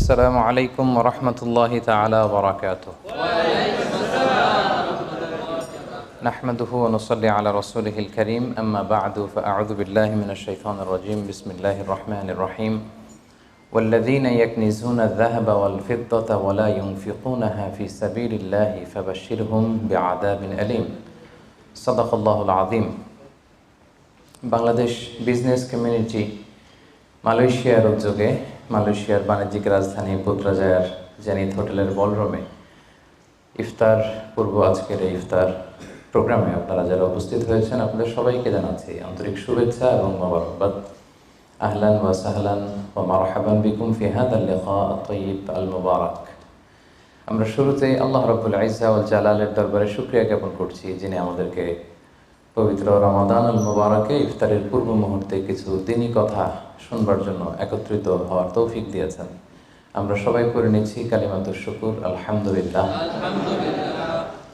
السلام عليكم ورحمة الله تعالى وبركاته. نحمده ونصلي على رسوله الكريم. أما بعد فأعوذ بالله من الشيطان الرجيم. بسم الله الرحمن الرحيم. والذين يكنزون الذهب والفضة ولا ينفقونها في سبيل الله فبشرهم بعذاب أليم. صدق الله العظيم. Bangladesh business community মালয়েশিয়ার উদ্যোগে মালয়েশিয়ার বাণিজ্যিক রাজধানী পুত্রাজায়ার জেনিথ হোটেলের বলরুমে ইফতার পূর্ব আজকের এই ইফতার প্রোগ্রামে আপনারা যারা উপস্থিত হয়েছেন আপনাদের সবাইকে জানাচ্ছি আন্তরিক শুভেচ্ছা এবং মোবারকবাদ। আহলান ওয়া সাহলান ওয়া মারহাবান বিকুম ফি হাদাল লিকা আত-তাইয়িব আল মুবারাক। আমরা শুরুতেই আল্লাহ রাব্বুল ইজ্জা ওয়াল জালালের দরবারে শুকরিয়া জ্ঞাপন করছি যিনি আমাদেরকে পবিত্র রমাদানুল মুবারকে ইফতারের পূর্ব মুহূর্তে কিছু দিনী কথা শুনবার জন্য একত্রিত হওয়ার তৌফিক দিয়েছেন। আমরা সবাই করে নিচ্ছি কালিমাতুশ শুকুর আলহামদুলিল্লাহ।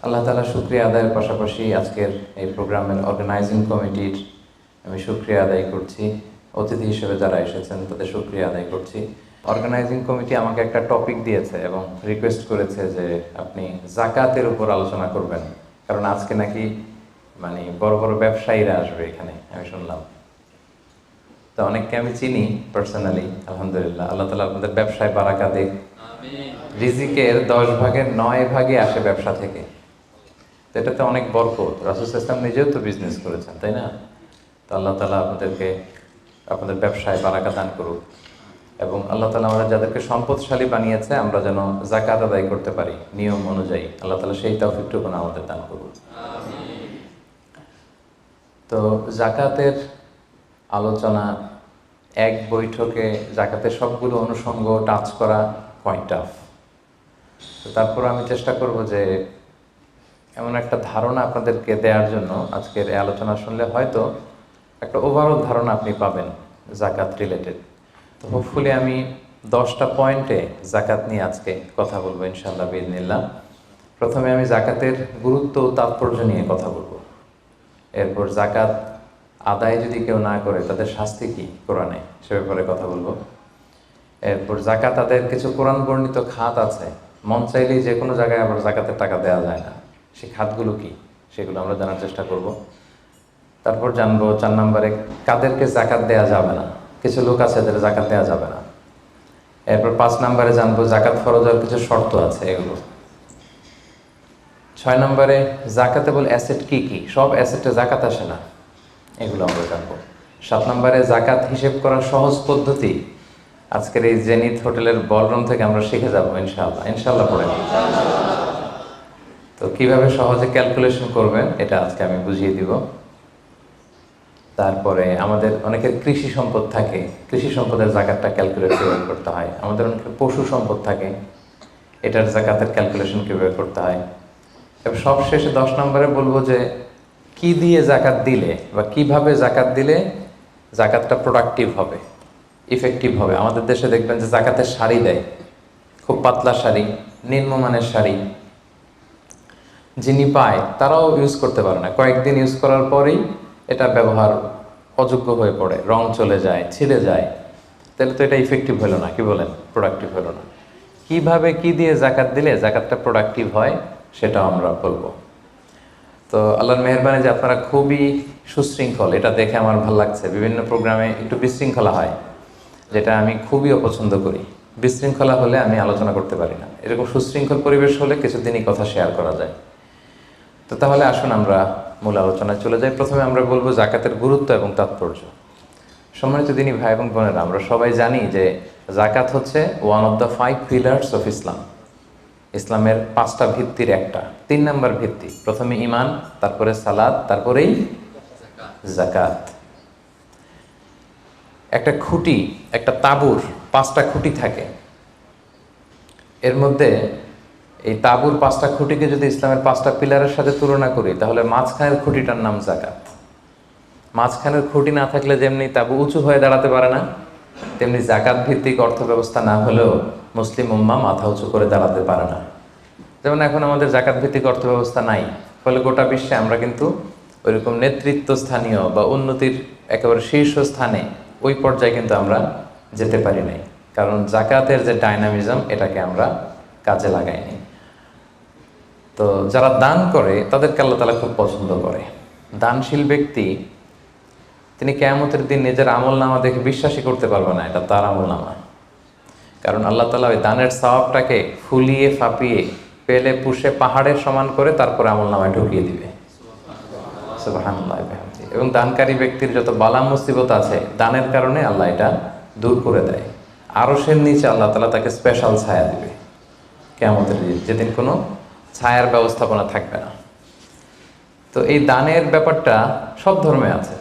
আল্লাহ তাআলা শুকরিয়া আদায়ের পাশাপাশি আজকের এই প্রোগ্রামের অর্গানাইজিং কমিটির আমি শুকরিয়া আদায় করছি। অতিথি হিসেবে যারা এসেছেন তাদের শুকরিয়া আদায় করছি। অর্গানাইজিং কমিটি আমাকে একটা টপিক দিয়েছে এবং রিকোয়েস্ট করেছে যে আপনি যাকাতের উপর আলোচনা করবেন, কারণ আজকে নাকি বড় বড় ব্যবসায়ীরা আসবে এখানে আমি শুনলাম। তো অনেককে আমি চিনি পার্সোনালি, আলহামদুলিল্লাহ। আল্লাহ তাআলা আপনাদের ব্যবসায় বারাকা দিক। রিজিকের 10 ভাগের 9 ভাগই আসে ব্যবসা থেকে। তো এটাতে অনেক বরকত। রাসূল সাল্লাল্লাহু আলাইহি ওয়াসাল্লাম নিজেও তো বিজনেস করেছেন, তাই না? তো আল্লাহ তাআলা আপনাদের ব্যবসায় বারাকা দান করুক এবং আল্লাহ তাআলা আমাদের যাদেরকে সম্পদশালী বানিয়েছে আমরা যেন যাকাত আদায় করতে পারি নিয়ম অনুযায়ী, আল্লাহ তাআলা সেই তৌফিকটুকু আমাদের দান করুন। তো যাকাতের আলোচনা এক বৈঠকে জাকাতের সবগুলো অনুষঙ্গ টাচ করা কোয়াইট টাফ। তো তারপর আমি চেষ্টা করব যে এমন একটা ধারণা আপনাদেরকে দেওয়ার জন্য আজকের এই আলোচনা শুনলে হয়তো একটা ওভারঅল ধারণা আপনি পাবেন যাকাত রিলেটেড। তো হোপফুলি আমি 10টা পয়েন্টে যাকাত নিয়ে আজকে কথা বলবো ইনশাআল্লাহ বিইজনিল্লাহ। প্রথমে আমি যাকাতের গুরুত্ব ও তাৎপর্য নিয়ে কথা বলবো। এরপর যাকাত আদায় যদি কেউ না করে তাদের শাস্তি কি কোরআনে সে ব্যাপারে কথা বলবো। এরপর যাকাত আদায়ের কিছু কোরআন বর্ণিত খাত আছে, মন চাইলেই যে কোনো জায়গায় আবার যাকাতের টাকা দেওয়া যায় না, সেই খাতগুলো কি সেগুলো আমরা জানার চেষ্টা করব। তারপর জানবো 4 নম্বরে কাদেরকে যাকাত দেওয়া যাবে না, কিছু লোক আছে যাদের যাকাত দেওয়া যাবে না। এরপর 5 নম্বরে জানবো যাকাত ফরজ হওয়ার কিছু শর্ত আছে এগুলো। 6 নম্বরে যাকাতেবল অ্যাসেট কি কি, সব অ্যাসেটে যাকাত আসে না, এগুলো আমরা জানবো। 7 নম্বরে যাকাত হিসেব করার সহজ পদ্ধতি আজকের এই জেনিথ হোটেলের বলরুম থেকে আমরা শিখে যাবো ইনশাআল্লাহ পড়ে। তো কিভাবে সহজে ক্যালকুলেশন করবেন এটা আজকে আমি বুঝিয়ে দিব। তারপরে আমাদের অনেকের কৃষি সম্পদ থাকে, কৃষি সম্পদের যাকাতটা ক্যালকুলেট কিভাবে করতে হয়। আমাদের অনেকের পশু সম্পদ থাকে, এটার যাকাতের ক্যালকুলেশন কিভাবে করতে হয়। এবার সবশেষে 10 নম্বরে বলবো যে কি দিয়ে যাকাত দিলে বা কিভাবে যাকাত দিলে যাকাতটা প্রোডাক্টিভ হবে, ইফেক্টিভ হবে। আমাদের দেশে দেখবেন যে যাকাতের শাড়ি দেয়, খুব পাতলা শাড়ি, নিম্নমানের শাড়ি, যিনি পায় তারাও ইউজ করতে পারে না, কয়েকদিন ইউজ করার পরেই এটা ব্যবহার অযোগ্য হয়ে পড়ে, রং চলে যায়, ছিঁড়ে যায়। তাহলে তো এটা ইফেক্টিভ হলো না, কি বলেন, প্রোডাক্টিভ হলো না। কিভাবে কি দিয়ে যাকাত দিলে যাকাতটা প্রোডাক্টিভ হয় সেটাও আমরা বলবো। তো আল্লাহর মেহেরবানি যে আপনারা খুবই সুশৃঙ্খল, এটা দেখে আমার ভালো লাগছে। বিভিন্ন প্রোগ্রামে একটু বিশৃঙ্খলা হয়, যেটা আমি খুবই অপছন্দ করি। বিশৃঙ্খলা হলে আমি আলোচনা করতে পারি না। এরকম সুশৃঙ্খল পরিবেশ হলে কিছুদিনই কথা শেয়ার করা যায়। তো তাহলে আসুন আমরা মূল আলোচনায় চলে যাই। প্রথমে আমরা বলবো যাকাতের গুরুত্ব এবং তাৎপর্য। সম্মানিত দিনী ভাই এবং বোনেরা, আমরা সবাই জানি যে যাকাত হচ্ছে one of the 5 pillars of Islam. ইসলামের 5টা ভিত্তির একটা, 3 নম্বর ভিত্তি। প্রথমে ঈমান, তারপরে সালাত, তারপরেই যাকাত। একটা খুঁটি, একটা তাঁবুর 5টা খুঁটি থাকে। এর মধ্যে এই তাঁবুর 5টা খুঁটিকে যদি ইসলামের 5টা পিলারের সাথে তুলনা করি তাহলে মাঝখানের খুঁটিটার নাম যাকাত। মাঝখানের খুঁটি না থাকলে যেমনি তাঁবু উঁচু হয়ে দাঁড়াতে পারে না, তেমনি যাকাত ভিত্তিক অর্থ ব্যবস্থা না হলেও মুসলিম উম্মাহ মাথা উঁচু করে দাঁড়াতে পারে না। যেমন এখন আমাদের যাকাত ভিত্তিক অর্থ ব্যবস্থা নাই, ফলে গোটা বিশ্বে আমরা কিন্তু ওইরকম নেতৃত্ব স্থানীয় বা উন্নতির একেবারে শীর্ষ স্থানে ওই পর্যায়ে কিন্তু আমরা যেতে পারি নাই। কারণ জাকাতের যে ডাইনামিজম এটাকে আমরা কাজে লাগাইনি। তো যারা দান করে তাদেরকে আল্লাহ তাআলা খুব পছন্দ করে। দানশীল ব্যক্তি তিনি কিয়ামতের দিন নিজের আমল নামা দেখে বিশ্বাসই করতে পারবে না এটা তার আমল নামা। কারণ আল্লাহ তাআলা ওই দানের সওয়াবটাকে ফুলিয়ে ফাঁপিয়ে পেলে পুষে পাহাড়ের সমান করে তারপরে আমল নামায় ঢুকিয়ে দিবে। সুবহানাল্লাহ। এবং দানকারী ব্যক্তির যত বালা মুসিবত আছে দানের কারণে আল্লাহ এটা দূর করে দেয়। আরশের নিচে আল্লাহ তাআলা তাকে স্পেশাল ছায়া দিবে কিয়ামতের দিন, যেদিন কোনো ছায়ার ব্যবস্থাপনা থাকবে না। তো এই দানের ব্যাপারটা সব ধর্মে আছে।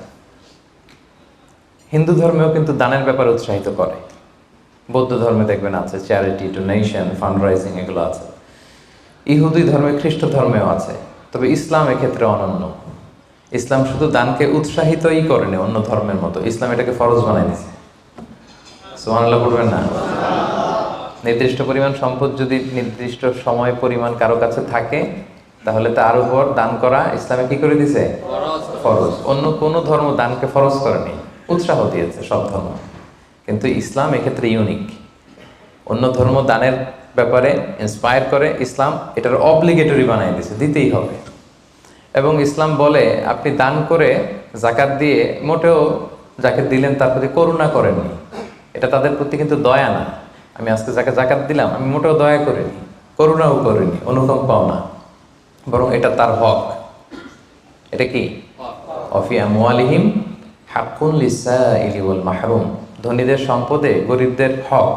হিন্দু ধর্মেও কিন্তু দানের ব্যাপারে উৎসাহিত করে। বৌদ্ধ ধর্মে দেখবেন আছে চ্যারিটি, ডোনেশন, ফান্ড রাইজিং, এগুলো আছে। ইহুদি ধর্মে, খ্রিস্ট ধর্মেও আছে। তবে ইসলাম এক্ষেত্রে অনন্য। ইসলাম শুধু দানকে উৎসাহিতই করেনি অন্য ধর্মের মতো, ইসলাম এটাকে ফরজ বানাই দিয়েছে। সুবহানাল্লাহ বলবেন না? নির্দিষ্ট পরিমাণ সম্পদ যদি নির্দিষ্ট সময় পরিমাণ কারো কাছে থাকে তাহলে তার উপর দান করা ইসলামে কি করে দিয়েছে? ফরজ। অন্য কোনো ধর্ম দানকে ফরজ করেনি, উৎসাহ দিয়েছে সব ধর্ম। কিন্তু ইসলাম এক্ষেত্রে ইউনিক। অন্য ধর্ম দানের ব্যাপারে ইন্সপায়ার করে, ইসলাম এটার অব্লিগেটরি বানিয়ে দিয়েছে, দিতেই হবে। এবং ইসলাম বলে আপনি দান করে জাকাত দিয়ে মোটেও যাকে দিলেন তার প্রতি করুণা করেননি। এটা তাদের প্রতি কিন্তু দয়া না। আমি আজকে যাকে জাকাত দিলাম আমি মোটেও দয়া করিনি, করুণাও করিনি, অনুকম্পাও না, বরং এটা তার হক। এটা কি? অফি আমওয়ালিহিম হাক্কুন লিসাইলি ওয়াল মাহরুম। ধনীদের সম্পদে গরিবদের হক।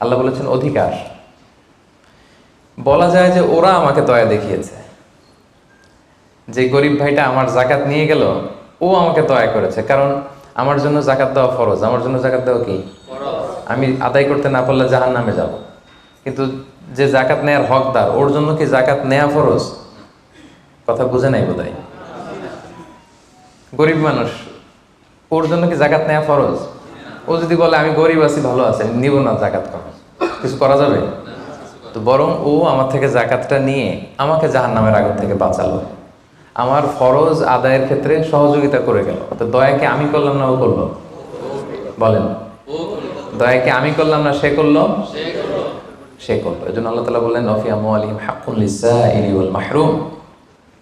আল্লাহ বলেছেন অধিকার। বলা যায় যে ওরা আমাকে দয়া দেখিয়েছে। যে গরিব ভাইটা আমার জাকাত নিয়ে গেল ও আমাকে দয়া করেছে, কারণ আমার জন্য জাকাত দেওয়া ফরজ। আমার জন্য জাকাত দেওয়া কি? আমি আদায় করতে না পারলে জাহান্নামে যাব। কিন্তু যে জাকাত নেয়ার হকদার ওর জন্য কি জাকাত নেয়া ফরজ? কথা বুঝে নাই বোধহয়। গরিব মানুষ, ওর জন্য কি জাকাত নেয়া ফরজ? ও যদি বলে আমি গরিব আছি, ভালো আছে, নিব না জাকাত, কিছু করা যাবে? তো বরং ও আমার থেকে জাকাতটা নিয়ে আমাকে জাহান্নামের আগুন থেকে বাঁচালো, আমার ফরজ আদায়ের ক্ষেত্রে সহযোগিতা করে গেল। তো দয়াকে আমি করলাম না ও করলো? বলেন, দয়াকে আমি করলাম না সে করলো? সে করলো। এই জন্য আল্লাহ তাআলা বললেন অফি আমওয়ালিহিম হাক্কুন লিসাইলি ওয়াল মাহরুম।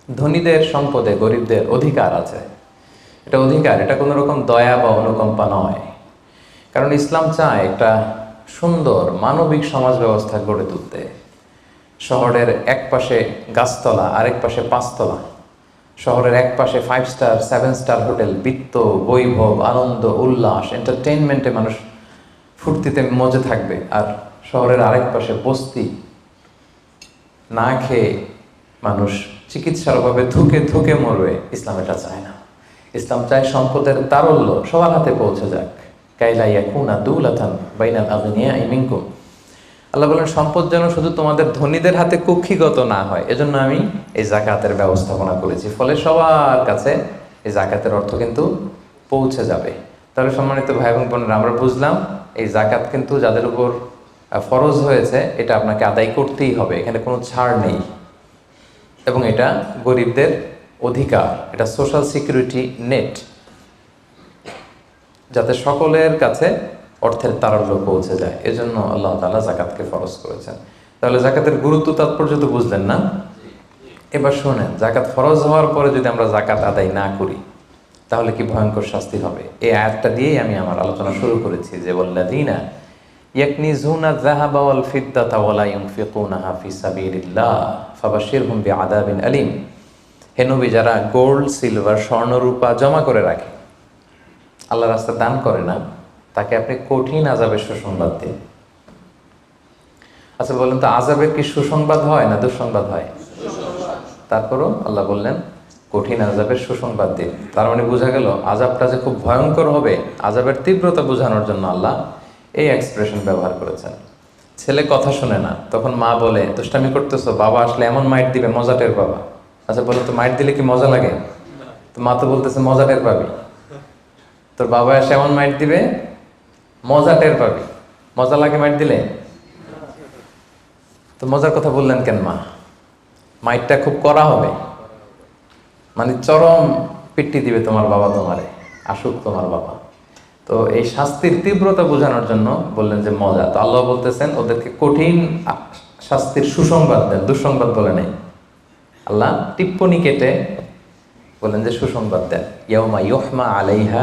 ধনীদের সম্পদে গরিবদের অধিকার আছে। এটা অধিকার, এটা কোনো রকম দয়া বা অনুকম্পা নয়। কারণ ইসলাম চায় একটা সুন্দর মানবিক সমাজ ব্যবস্থা গড়ে তুলতে। শহরের এক পাশে গাছতলা, আরেক পাশে পাঁচতলা। শহরের এক পাশে 5 স্টার 7 স্টার হোটেল, বৃত্ত, বৈভব, আনন্দ, উল্লাস, এন্টারটেইনমেন্টে মানুষ ফুর্তিতে মজে থাকবে। আর শহরের আরেক পাশে বস্তি, না খেয়ে মানুষ চিকিৎসার অভাবে ধুকে ধুকে মরবে। ইসলাম এটা চায় না। ইসলাম চায় সম্পদের তারল্য সবার হাতে পৌঁছে যাক। কাইলা ইয়াকুনা দুলাতান বাইনাল আগনিয়াই মিনকুম। আল্লাহ বলেন সম্পদ যেন শুধু তোমাদের ধনীদের হাতে কুক্ষিগত না হয়, এজন্য আমি এই জাকাতের ব্যবস্থাপনা করেছি। ফলে সবার কাছে এই জাকাতের অর্থ কিন্তু পৌঁছে যাবে। তাহলে সম্মানিত ভাই এবং বোনেরা, আমরা বুঝলাম এই জাকাত কিন্তু যাদের উপর ফরজ হয়েছে এটা আপনাকে আদায় করতেই হবে, এখানে কোনো ছাড় নেই। এবং এটা গরিবদের অধিকার, এটা সোশ্যাল সিকিউরিটি নেট, যাতে সকলের কাছে অর্থের তারল্য পৌঁছে যায়। এজন্য আল্লাহ তাআলা জাকাতকে ফরজ করেছেন। তাহলে জাকাতের গুরুত্ব তাৎপর্য তো বুঝলেন না? এবার শোনেন, জাকাত ফরজ হওয়ার পরে যদি আমরা জাকাত আদায় না করি তাহলে কি ভয়ঙ্কর শাস্তি হবে। এই আয়াতটা দিয়েই আমি আমার আলোচনা শুরু করেছি যে ওয়াল্লাযীনা ইয়াকনিজুনা যাহাবা ওয়াল ফিদ্দাতা ওয়া লা ইউনফিকুনাহা ফি সাবিলিল্লাহ ফাবাশশিরহুম বিআযাবিন আলীম। হে নবী, যারা গোল্ড, সিলভার, স্বর্ণ, রূপা জমা করে রাখে, আল্লাহর রাস্তায় দান করে না, তাকে আপনি কঠিন আযাবের সুসংবাদ দিন। আচ্ছা বলেন তো, আযাবের কি সুসংবাদ হয় না দুঃসংবাদ হয়? তারপরও আল্লাহ বললেন কঠিন আযাবের সুসংবাদ দিন। তার মানে বোঝা গেল আযাবটা যে খুব ভয়ঙ্কর হবে, আযাবের তীব্রতা বোঝানোর জন্য আল্লাহ এই এক্সপ্রেশন ব্যবহার করেছেন। ছেলে কথা শোনে না, তখন মা বলে দুষ্টামি করতেছো, বাবা আসলে এমন মাইট দিবে মজা টের পাবা। আচ্ছা বলো তো, মাইট দিলে কি মজা লাগে? তো মা তো বলতেছে মজা টের পাবি। তোর বাবা এসে এমন মাইট দিবে মজা টের পাবি। মজা লাগে মাইট দিলে? তো মজার কথা বললেন কেন মা? মাইটটা খুব কড়া হবে, মানে চরম পিট্টি দিবে তোমার বাবা তোমারে, আসুক তোমার বাবা। তো তো এই শাস্তির তীব্রতা বোঝানোর জন্য বললেন যে মজা। তো আল্লাহ বলতেছেন ওদেরকে কঠিন শাস্তির সুসংবাদ দেন, দুঃসংবাদ বলে নেই। আল্লাহ টিপ্পনি কেটে বললেন যে সুসংবাদ দেন, ইয়াউমা ইউহমা আলাইহা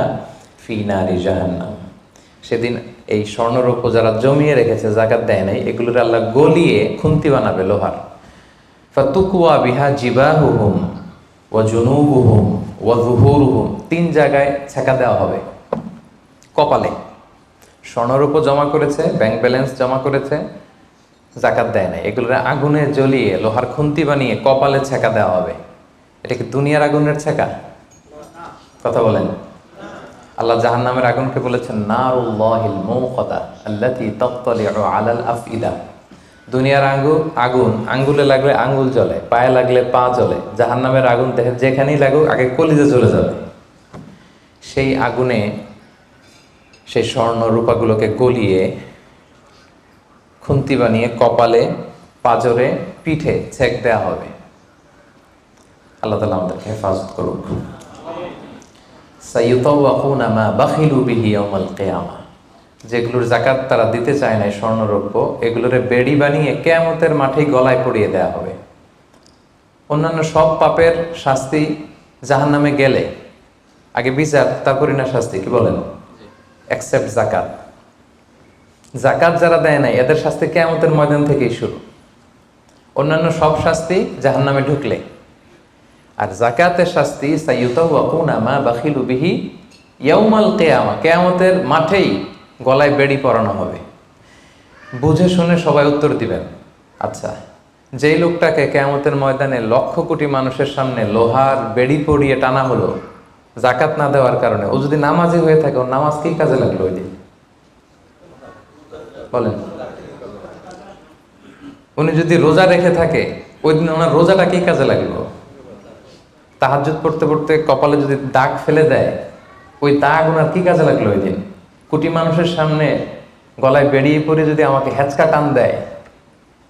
ফি নারি জাহান্নাম। সেদিন এই স্বর্ণরৌপ্য যারা জমিয়ে রেখেছে, জাকাত দেয় নাই, এগুলোর আল্লাহ গলিয়ে খুন্তি বানাবে লোহার। ফাতুকুয়া বিহা জিবাহুহুম ওয়া জুনুবুহুম ওয়া যুহুরুহুম, 3 জায়গায় ছেঁকা দেওয়া হবে। কপালে স্বর্ণরৌপ্য জমা করেছে, ব্যাংক ব্যালেন্স জমা করেছে, জাকাত দেয় নাই, এগুলোর আগুনে জ্বলিয়ে লোহার খুন্তি বানিয়ে কপালে ছেঁকা দেওয়া হবে। এটা কি দুনিয়ার আগুনের ছেঁকা? কথা বলেন। আল্লাহ জাহান্নামের আগুনকে বলেছেন নারুল্লাহিল মুকাদা আল্লাতী তাত্তালিউ আলাল আফইদা। দুনিয়ার আগুন আঙ্গুলে লাগলে আঙ্গুল জ্বলে, পায়ে লাগলে পা জ্বলে। জাহান্নামের আগুন দেখে যেখানেই লাগুক আগে কলিজে জ্বলে যাবে। সেই আগুনে সেই স্বর্ণ রূপাগুলোকে গলিয়ে খুন্তি বানিয়ে কপালে, পাজরে, পিঠে ছেক দেওয়া হবে। আল্লাহ তাআলা আমাদেরকে হেফাজত করুক। সাইয়ুতাওয়াকুনা মা বাখিলু বিহি ইয়াওমাল কিয়ামা, যেগুলোর জাকাত তারা দিতে চায় না স্বর্ণরৌপ্য, এগুলোরে বেড়ি বানিয়ে কিয়ামতের মাঠেই গলায় পরিয়ে দেওয়া হবে। অন্যান্য সব পাপের শাস্তি জাহান্নামে গেলে আগে বিচার, তারপরই না শাস্তি, কি বলেন? এক্সেপ্ট জাকাত। জাকাত যারা দেয় নাই এদের শাস্তি কিয়ামতের ময়দান থেকেই শুরু। অন্যান্য সব শাস্তি জাহান্নামে ঢুকলে, আর জাকাতের শাস্তি সাইয়ুতাওয়াকুনা মা বাখিলু বিহি ইয়াউমাল কিয়ামা, কিয়ামতের মাঠেই গলায় বেড়ি পরানো হবে। বুঝে শুনে সবাই উত্তর দিবেন। আচ্ছা, যেই লোকটাকে কিয়ামতের ময়দানে লক্ষ কোটি মানুষের সামনে লোহার বেড়ি পরিয়ে টানা হলো জাকাত না দেওয়ার কারণে, ও যদি নামাজি হয়ে থাকে, ওর নামাজ কি কাজে লাগলো ওই দিন? বলেন। উনি যদি রোজা রেখে থাকে, ওই দিন ওনার রোজাটা কি কাজে লাগলো? তাহাজ্জুদ পড়তে পড়তে কপালে যদি দাগ ফেলে দেয়, ওই দাগ ওনার কি কাজে লাগলো ওই দিন? কোটি মানুষের সামনে গলায় বেরিয়ে পড়ে যদি আমাকে হেঁচকা টান দেয়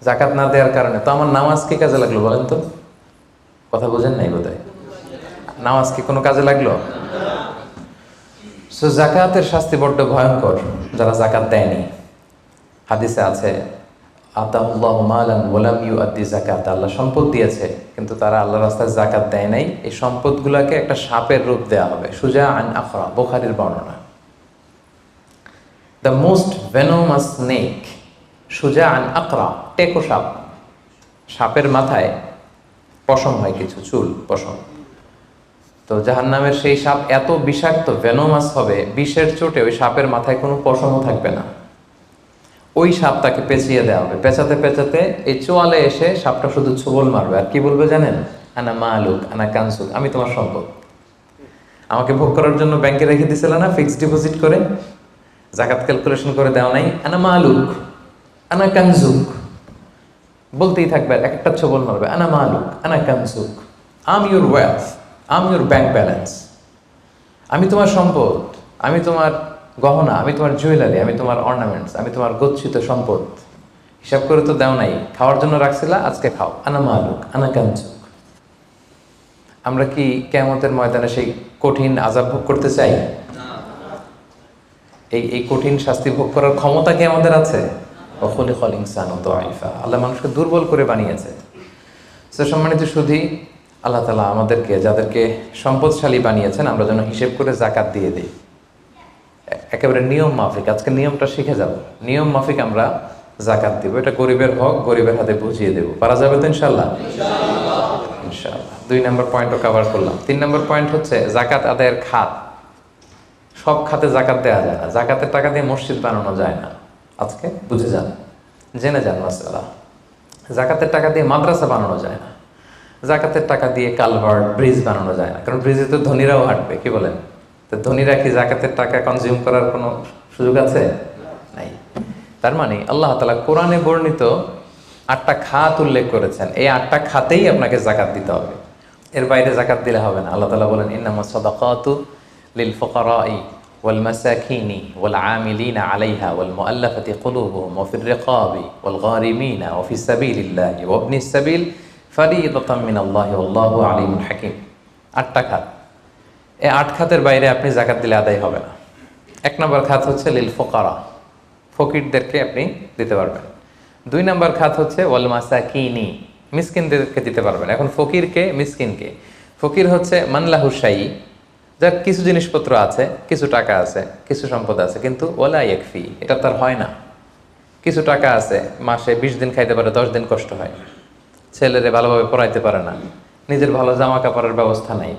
জাকাত না দেওয়ার কারণে, তো আমার নামাজ কি কাজে লাগলো বলেন তো? কথা বোঝেন নাই বোধহয়। নামাজ কি কোনো কাজে লাগলো? সো জাকাতের শাস্তি বড্ড ভয়ঙ্কর যারা জাকাত দেয়নি। হাদিসে আছে আতাহুল্লাহু মালান ওয়া লাম ইউআদ্দি যাকাত, আল্লাহ সম্পদ দিয়েছে কিন্তু তারা আল্লাহর রাস্তায় জাকাত দেয় নাই। এই সম্পদগুলোকে একটা সাপের রূপ দেওয়া হবে। সুজা আন আখরা, বুখারীর বর্ণনা। দ্য মোস্ট ভেনোমাস স্নেক, সুজা আন আকরা, টেকো সাপ। সাপের মাথায় পশম হয়, কিছু চুল, পশম। তো জাহান্নামের সেই সাপ এত বিষাক্ত, ভেনোমাস হবে, বিষের চোটে ওই সাপের মাথায় কোনো পশমও থাকবে না। ওই সাপ তাকে পেঁচিয়ে দেওয়া হবে। পেঁচাতে পেঁচাতে এই চোয়ালে এসে সাপটা শুধু ছোবল মারবে, আর কি বলবে জানেন? আনা মালুক আনা কানসুক, আমি তোমার সম্পদ। আমাকে ভোগ করার জন্য ব্যাংকে রেখে দিছিল না ফিক্সড ডিপোজিট করে, জাকাত ক্যালকুলেশন করে দেওয়া নাই? আনা মালুক আনা কানসুক বলতেই থাকবে, এক একটা ছোবল মারবে। আনা মালুক আনা কানসুক, am your wealth, am your bank balance. আমি তোমার সম্পদ, আমি তোমার গহনা, আমি তোমার জুয়েলারি, আমি তোমার অর্নামেন্টস, আমি তোমার গচ্ছিত সম্পদ। হিসাব করে তো দেও নাই, খাওয়ার জন্য রাখছিলা, আজকে খাও। আনা মালুক আনা কানসুক। আমরা কি কিয়ামতের ময়দানে সেই কঠিন আযাব ভোগ করতে চাই? এই কঠিন শাস্তি ভোগ করার ক্ষমতা কি আমাদের আছে? ওয়া খুলিকাল ইনসানু দাঈফা, আল্লাহ মানুষকে দুর্বল করে বানিয়েছে। সো সম্মানিত সুধী, আল্লাহ তাআলা আমাদেরকে, যাদেরকে সম্পদশালী বানিয়েছেন, আমরা যেন হিসেব করে জাকাত দিয়ে দিই, একেবারে নিয়ম মাফিক। আজকে নিয়মটা শিখে যাব, নিয়ম মাফিক আমরা জাকাত দিব। এটা গরিবের হক, গরিবের হাতে বুঝিয়ে দেব। পারা যাবে তো ইনশাআল্লাহ? ইনশাআল্লাহ। 2 নম্বর পয়েন্টও কভার করলাম। 3 নম্বর পয়েন্ট হচ্ছে জাকাত আদায়ের খাত। সব খাতে জাকাত দেওয়া যায় না। জাকাতের টাকা দিয়ে মসজিদ বানানো যায় না। আজকে বুঝে যান, জেনে যান মাসআলা। জাকাতের টাকা দিয়ে মাদ্রাসা বানানো যায় না। জাকাতের টাকা দিয়ে কালভার্ট, ব্রিজ বানানো যায় না, কারণ ব্রিজে তো ধনীরাও হাঁটবে, কি বলেন? তো ধনীরা কি জাকাতের টাকা কনজিউম করার কোনো সুযোগ আছে? নাই। তার মানে আল্লাহ তাআলা কোরআনে বর্ণিত 8টা খাত উল্লেখ করেছেন, এই 8টা খাতেই আপনাকে জাকাত দিতে হবে। এর বাইরে জাকাত দিলে হবে না। আল্লাহ তাআলা বলেন ইন্নামাস সাদাকাতু লিল ফুকারাই ওয়াল মাসাকিনি ওয়াল আমিলিনা আলাইহা ওয়াল মুআল্লাফাতি কুলুবুহুম ওয়া ফির রিকাবি ওয়াল গারিমিনা ওয়া ফিস সাবিলিল্লাহি ওয়া ইবনিস সাবিল ফারিদাতাম মিনাল্লাহি ওয়াল্লাহু আলিমুল হাকিম। 8টা খাত। এই 8 খাতের বাইরে আপনি জাকাত দিলে আদায় হবে না। এক নম্বর খাত হচ্ছে লিল ফোকারা, ফকিরদেরকে আপনি দিতে পারবেন। 2 নম্বর খাত হচ্ছে ওয়াল মাসাকিনি, মিসকিনদেরকে দিতে পারবেন। এখন ফকিরকে, মিসকিনকে, ফকির হচ্ছে মানলাহু শাই, যার কিছু জিনিসপত্র আছে, কিছু টাকা আছে, কিছু সম্পদ আছে, কিন্তু ওয়ালা ইয়াকফি, এটা তার হয় না। কিছু টাকা আছে, মাসে 20 দিন খাইতে পারে, 10 দিন কষ্ট হয়, ছেলেরে ভালোভাবে পড়াইতে পারে না, নিজের ভালো জামা কাপড়ের ব্যবস্থা নাই,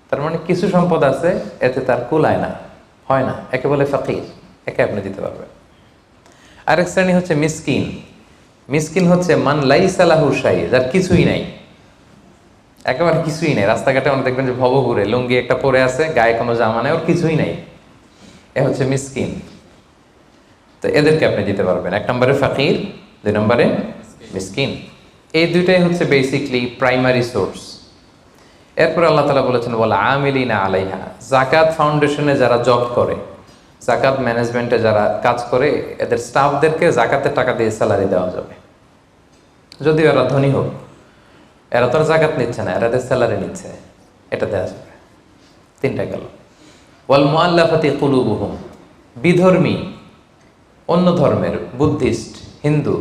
তার মানে কিছু সম্পদ আছে, এতে তার কুলায় না, হয় না, একে বলে ফকির, একে আপনি দিতে পারবেন। আরেক শ্রেণী হচ্ছে মিসকিন। মিসকিন হচ্ছে মান লাইসা লাহু শাই, যার কিছুই নাই, একেবারে কিছুই নেই। রাস্তাঘাটে আমরা দেখবেন যে ভবঘুরে লুঙ্গি একটা পরে আছে, গায়ে কোনো জামা নেই, ওর কিছুই নাই, এ হচ্ছে মিসকিন। তো এদেরকে আপনি দিতে পারবেন। 1 নম্বরে ফকির, 2 নম্বরে মিসকিন। এই দুইটাই হচ্ছে বেসিকলি প্রাইমারি সোর্স। এরপর আল্লাহ তাআলা বলেছেন ওয়াল আমিলিনা আলাইহা, যাকাত ফাউন্ডেশনে যারা জব করে, যাকাত ম্যানেজমেন্টে যারা কাজ করে, এদের স্টাফদেরকে যাকাতের টাকা দিয়ে স্যালারি দেওয়া যাবে। যদিও এরা ধনী হোক, এরা তো আর যাকাত নিচ্ছে না, এরা স্যালারি নিচ্ছে, এটা দেওয়া যাবে। 3টা গেল। ওয়াল মুআল্লাফাতি কুলুবুহুম, বিধর্মী, অন্য ধর্মের, বুদ্ধিস্ট, হিন্দু,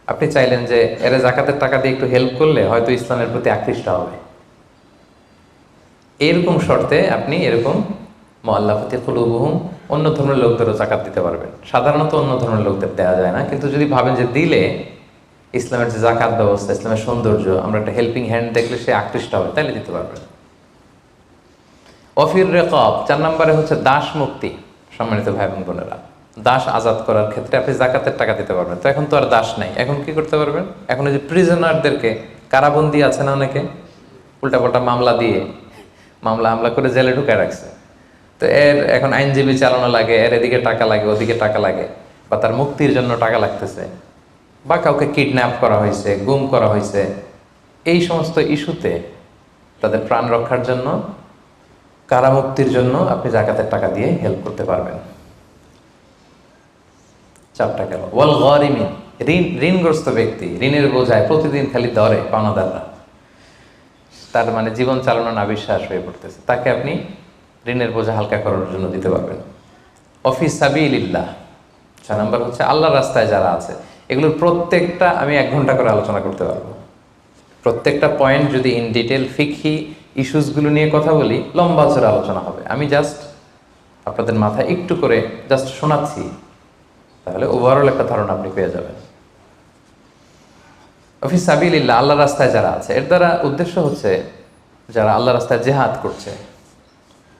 আপনি চাইলেন যে এরা যাকাতের টাকা দিয়ে একটু হেল্প করলে হয়তো ইসলামের প্রতি আকৃষ্ট হবে, এরকম শর্তে আপনি এরকম মুআল্লাফাতি কুলুবুহুম, অন্য ধর্মের লোকদেরও যাকাত দিতে পারবেন। সাধারণত অন্য ধর্মের লোকদের দেওয়া যায় না, কিন্তু যদি ভাবেন যে দিলে ইসলামের যে যাকাত ব্যবস্থা, ইসলামের সৌন্দর্য, আমরা একটা হেল্পিং হ্যান্ড দেখলে সে আকৃষ্ট হবে, তাহলে দিতে পারবেন। অফির রেকাব, 4 নম্বরে হচ্ছে দাস মুক্তি। সম্মানিত ভাই বোন বোনেরা, দাস আজাদ করার ক্ষেত্রে আপনি যাকাতের টাকা দিতে পারবেন। তো এখন তো আর দাস নাই, এখন কি করতে পারবেন? এখন এই যে প্রিজনারদেরকে, কারাবন্দি আছে না অনেকে, উল্টাপাল্টা মামলা দিয়ে হামলা করে জেলে ঢুকায় রাখছে, তো এর এখন আইনজীবী চালানো লাগে, এর এদিকে টাকা লাগে, ওদিকে টাকা লাগে, বা তার মুক্তির জন্য টাকা লাগতেছে, বা কাউকে কিডন্যাপ করা হয়েছে, গুম করা হয়েছে, এই সমস্ত ইস্যুতে তাদের প্রাণ রক্ষার জন্য, কারামুক্তির জন্য আপনি যাকাতের টাকা দিয়ে হেল্প করতে পারবেন। 4টা গেল। ওয়াল গারিমিন, ঋণগ্রস্ত ব্যক্তি, ঋণের বোঝায় প্রতিদিন খালি ধরে পাওনাদাররা, তার মানে জীবন চালানো না বিশ্বাস হয়ে পড়তেছে, তাকে আপনি ঋণের বোঝা হালকা করার জন্য দিতে পারবেন। অফিস সাবিলিল্লাহ, 6 নম্বর হচ্ছে আল্লাহর রাস্তায় যারা আছে। এগুলোর প্রত্যেকটা আমি 1 ঘন্টা করে আলোচনা করতে পারবো। প্রত্যেকটা পয়েন্ট যদি ইন ডিটেল ফিকহি ইস্যুসগুলো নিয়ে কথা বলি, লম্বা চড়ে আলোচনা হবে। আমি জাস্ট আপনাদের মাথায় একটু করে জাস্ট শোনাচ্ছি, তাহলে ওভারঅল একটা ধারণা আপনি পেয়ে যাবেন। অফিস সাবিলিল্লাহ, আল্লাহর রাস্তায় যারা আছে, এর দ্বারা উদ্দেশ্য হচ্ছে যারা আল্লাহর রাস্তায় জেহাদ করছে,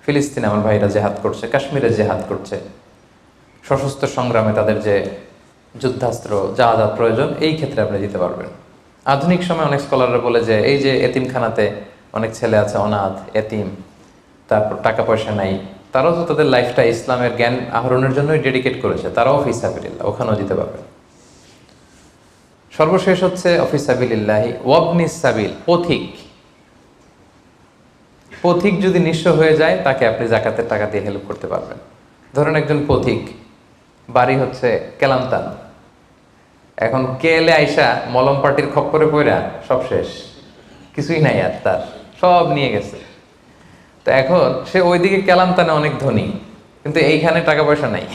ফিলিস্তিনে আমার ভাইরা জেহাদ করছে, কাশ্মীরে জেহাদ করছে, সশস্ত্র সংগ্রামে তাদের যে যুদ্ধাস্ত্র যা যা প্রয়োজন, এই ক্ষেত্রে আপনি দিতে পারবেন। আধুনিক সময় অনেক স্কলাররা বলে যে এই যে এতিমখানাতে অনেক ছেলে আছে, অনাথ, এতিম, তারপর টাকা পয়সা নাই, তারাও তো তাদের লাইফটা ইসলামের জ্ঞান আহরণের জন্যই ডেডিকেট করেছে, তারাও ফি সাবিলিল্লাহ, ওখানেও দিতে পারবেন। সর্বশেষ হচ্ছে অফিস সাবিলিল্লাহি ওয়াবনিস সাবিল, পথিক। পথিক যদি নিঃস্ব হয়ে যায়, তাকে আপনি যাকাতের টাকা দিয়ে হেল্প করতে পারবেন। ধরেন একজন পথিক, বাড়ি হচ্ছে কেলান্তান, এখন কেলে আইসা মলম পার্টির খপ্পরে পড়া সব শেষ, কিছুই নাই আর, তার সব নিয়ে গেছে। তো এখন সে ওইদিকে কেলান্তানে অনেক ধনী, কিন্তু এইখানে টাকা পয়সা নাই।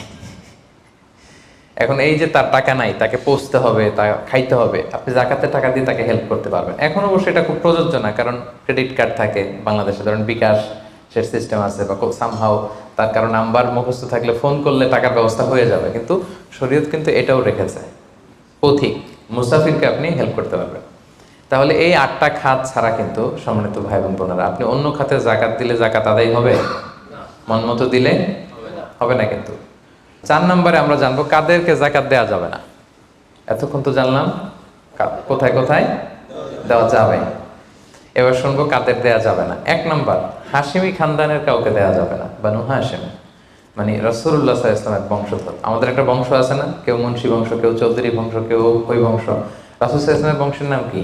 এখন এই যে তার টাকা নাই, তাকে পৌঁছতে হবে, তা খাইতে হবে, আপনি যাকাতের টাকা দিয়ে তাকে হেল্প করতে পারবেন। এখন অবশ্যই এটা খুব প্রযোজ্য না, কারণ ক্রেডিট কার্ড থাকে বাংলাদেশে, ধরেন বিকাশ সে সিস্টেম আছে, বা সামহাও তার কারো নাম্বার মুখস্থ থাকলে ফোন করলে টাকার ব্যবস্থা হয়ে যাবে। কিন্তু শরীয়ত কিন্তু এটাও রেখেছে, পথিক মুসাফিরকে আপনি হেল্প করতে পারবেন। তাহলে এই 8টা খাত ছাড়া কিন্তু সম্মানিত ভাই বোন বোনেরা, আপনি অন্য খাতে জাকাত দিলে জাকাত আদায় হবে? মন মতো দিলে হবে না। কিন্তু 4 নম্বরে আমরা জানবো কাদেরকে জাকাত দেওয়া যাবে না। এতক্ষণ তো জানলাম কোথায় কোথায় দেওয়া যাবে, এবার শুনবো কাদের দেওয়া যাবে না। 1 নম্বর, হাশিমি খানদানের কাউকে দেওয়া যাবে না। বানু হাশিম মানে রাসূলুল্লাহ সাল্লাল্লাহু আলাইহি ওয়াসাল্লামের বংশধর। আমাদের একটা বংশ আছে না, কেউ মুন্সি বংশ, কেউ চৌধুরী বংশ, কেউ ওই বংশ। রাসূল সাল্লাল্লাহু আলাইহি ওয়াসাল্লামের বংশের নাম কি?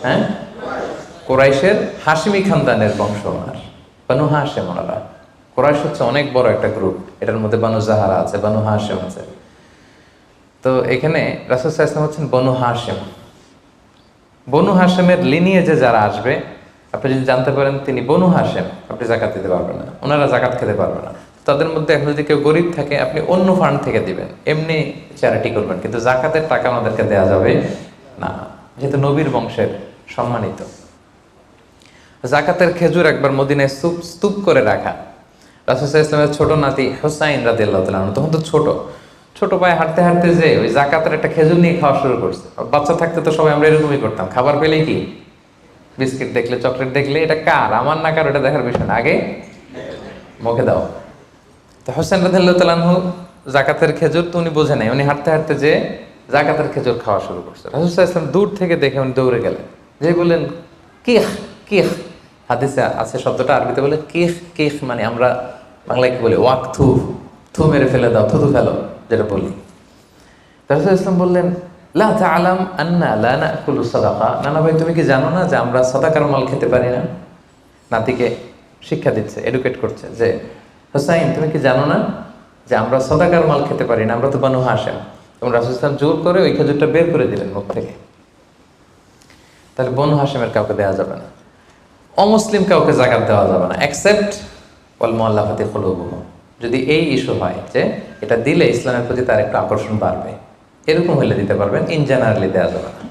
হ্যাঁ, কুরাইশের হাশিমি খানদানের বংশ ওনার, বানু হাশিম। ওনারা, কুরাইশ হচ্ছে অনেক বড় একটা গ্রুপ, এটার মধ্যে বানু জাহারা আছে, বানু হাশিম আছে। তো এখানে রাসূল সাল্লাল্লাহু আলাইহি ওয়াসাল্লাম হচ্ছেন বনু হাশিম। বনু হাশিমের লিনিয়েজে যারা আসবে, আপনি যদি জানতে পারেন তিনি বনু হাশিম, আপনি যাকাত দিতে পারবেন না, ওনারা যাকাত খেতে পারবে না। তাদের মধ্যে এখন যদি কেউ গরিব থাকে আপনি অন্য ফান্ড থেকে দিবেন, এমনি চ্যারিটি করবেন, কিন্তু জাকাতের টাকা আমাদেরকে দেওয়া যাবে না, যেহেতু নবীর বংশের সম্মানিত। জাকাতের খেজুর একবার মদিনায় স্তূপ করে রাখা। রাসূল সাল্লাল্লাহু আলাইহি ওয়াসাল্লামের ছোট নাতি হুসাইন রাদিয়াল্লাহু তাআলা আনহু তখন তো ছোট পায়ে হাঁটতে হাঁটতে যে ওই জাকাতের একটা খেজুর নিয়ে খাওয়া শুরু করছে। বাচ্চা থাকতে তো সবাই আমরা এরকমই করতাম, খাবার পেলেই কি বিস্কিট দেখলে চকলেট দেখলে এটা কার, আমার না কার, এটা দেখার বিষয় না, আগে মুখে দাও। তো হুসাইন রাদিয়াল্লাহু তাআলা আনহু জাকাতের খেজুর তো উনি বোঝে নাই, উনি হাঁটতে হাঁটতে যে জাকাতের খেজুর খাওয়া শুরু করছে। রাসূল সাল্লাল্লাহু আলাইহি ওয়াসাল্লাম দূর থেকে দেখে উনি দৌড়ে গেলেন, যে বললেন কিখ কিখ, হাদিসে আছে শব্দটা, আরবিতে বলে কিখ কিখ, মানে আমরা বাংলায় কি বলি ওয়াক থু, থু মেরে ফেলে দাও, থুতু ফেলো যেটা বলি। রাসূল সাল্লাল্লাহু আলাইহি ওয়াসাল্লাম বললেন লা তা'লাম আন্না লা নাকুলু সাদাকা, নানা ভাই তুমি কি জানো না যে আমরা সাদাকার মাল খেতে পারি না? নাতিকে শিক্ষা দিচ্ছে, এডুকেট করছে যে হুসাইন তুমি কি জানো না যে আমরা সাদাকার মাল খেতে পারি না, আমরা তো বানু হাশেম। এবং রাসূল সাল্লাল্লাহু আলাইহি ওয়াসাল্লাম জোর করে ওই খেজুরটা বের করে দিলেন মুখ থেকে। তাহলে বনু হাশেমের কাউকে দেওয়া যাবে না, অমুসলিম কাউকে জাকাত দেওয়া যাবে না, এক্সেপ্ট ওয়াল মুআল্লাফাতি কুলুবুহুম, যদি এই ইস্যু হয় যে এটা দিলে ইসলামের প্রতি তার একটু আকর্ষণ বাড়বে, এরকম হলে দিতে পারবেন, ইন জেনারেলি দেওয়া যাবে না।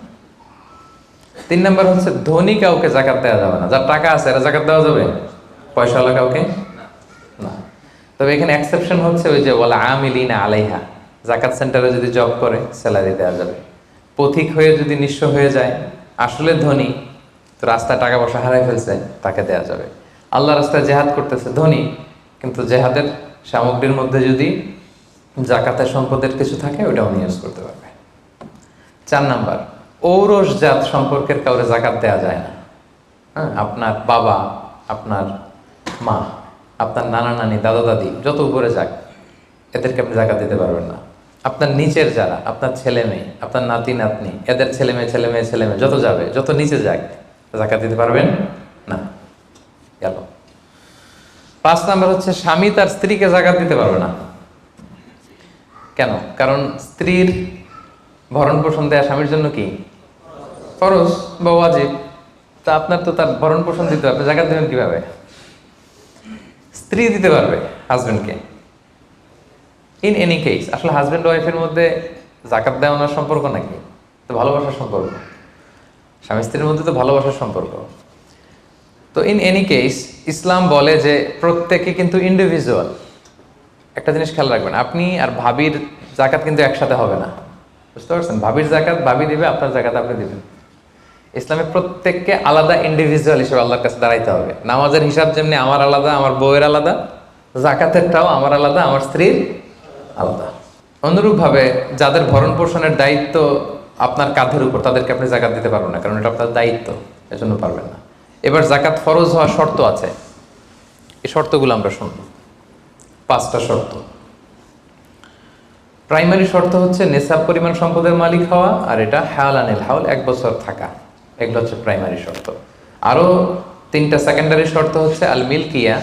3 নম্বর হচ্ছে ধনী কাউকে জাকাত দেওয়া যাবে না, যার টাকা আছে এরা জাকাত দেওয়া যাবে, পয়সাওয়ালা কাউকে না। তবে এখানে এক্সেপশন হচ্ছে ওই যে ওয়াল আমিলিনা আলাইহা, জাকাত সেন্টারে যদি জব করে স্যালারি দেওয়া যাবে। পথিক হয়ে যদি নিঃস্ব হয়ে যায়, আসলে ধনী তো রাস্তায় টাকা পয়সা হারাই ফেলছে, তাকে দেওয়া যাবে। আল্লাহ রাস্তায় জেহাদ করতেছে, ধনী, কিন্তু জেহাদের সামগ্রীর মধ্যে যদি জাকাতের সম্পদের কিছু থাকে ওটাও নিয়োগ করতে পারবে। 4 নাম্বার, ঔরসজাত সম্পর্কের কাউরে জাকাত দেওয়া যায় না। হ্যাঁ, আপনার বাবা, আপনার মা, আপনার নানা নানি, দাদা দাদি, যত উপরে যাক এদেরকে আপনি জাকাত দিতে পারবেন না। আপনার নিচের যারা, আপনার ছেলে মেয়ে, আপনার নাতি নাতনি, এদের ছেলে মেয়ে যত যাবে, যত নিচে যাক, জাকাত দিতে পারবেন না। গেল। 5 নাম্বার হচ্ছে স্বামী তার স্ত্রীকে জাকাত দিতে পারবে না। কেন? কারণ স্ত্রীর ভরণ পোষণ দেয়া স্বামীর জন্য কি ফরজ বা ওয়াজিব, তা আপনার তো তার ভরণ পোষণ দিতে হবে, আপনি জাকাত দেবেন কিভাবে? স্ত্রী দিতে পারবে হাজবেন্ডকে। ইন এনি কেস, আসলে হাজবেন্ড ওয়াইফের মধ্যে জাকাত দেওয়ানোর সম্পর্ক নাকি? তো ভালোবাসার সম্পর্ক, স্বামী স্ত্রীর মধ্যে তো ভালোবাসার সম্পর্ক। তো ইন এনি কেস ইসলাম বলে যে প্রত্যেকে কিন্তু ইন্ডিভিজুয়াল। একটা জিনিস খেয়াল রাখবেন, আপনি আর ভাবির জাকাত কিন্তু একসাথে হবে না, বুঝতে পারছেন? ভাবির জাকাত ভাবি দিবে, আপনার জাকাত আপনি দিবেন। ইসলামে প্রত্যেককে আলাদা ইন্ডিভিজুয়াল হিসেবে আল্লাহর কাছে দাঁড়াইতে হবে। নামাজের হিসাব যেমনি আমার আলাদা, আমার বউয়ের আলাদা, জাকাতেরটাও আমার আলাদা, আমার স্ত্রীর আলাদা। অনুরূপভাবে যাদের ভরণ পোষণের দায়িত্ব আপনার কাঁধের উপর, তাদেরকে আপনি জাকাত দিতে পারবেন না, কারণ এটা আপনার দায়িত্ব, এজন্য পারবেন না। এবার জাকাত ফরজ হওয়ার শর্ত আছে, এই শর্তগুলো আমরা শুনব। 5টা শর্ত। প্রাইমারি শর্ত হচ্ছে নেসাব পরিমাণ সম্পদের মালিক হওয়া, আর এটা হাওলানিল হাওল, 1 বছর থাকা। এগুলো হচ্ছে প্রাইমারি শর্ত। আরও 3টা সেকেন্ডারি শর্ত হচ্ছে আল মিলকিয়া,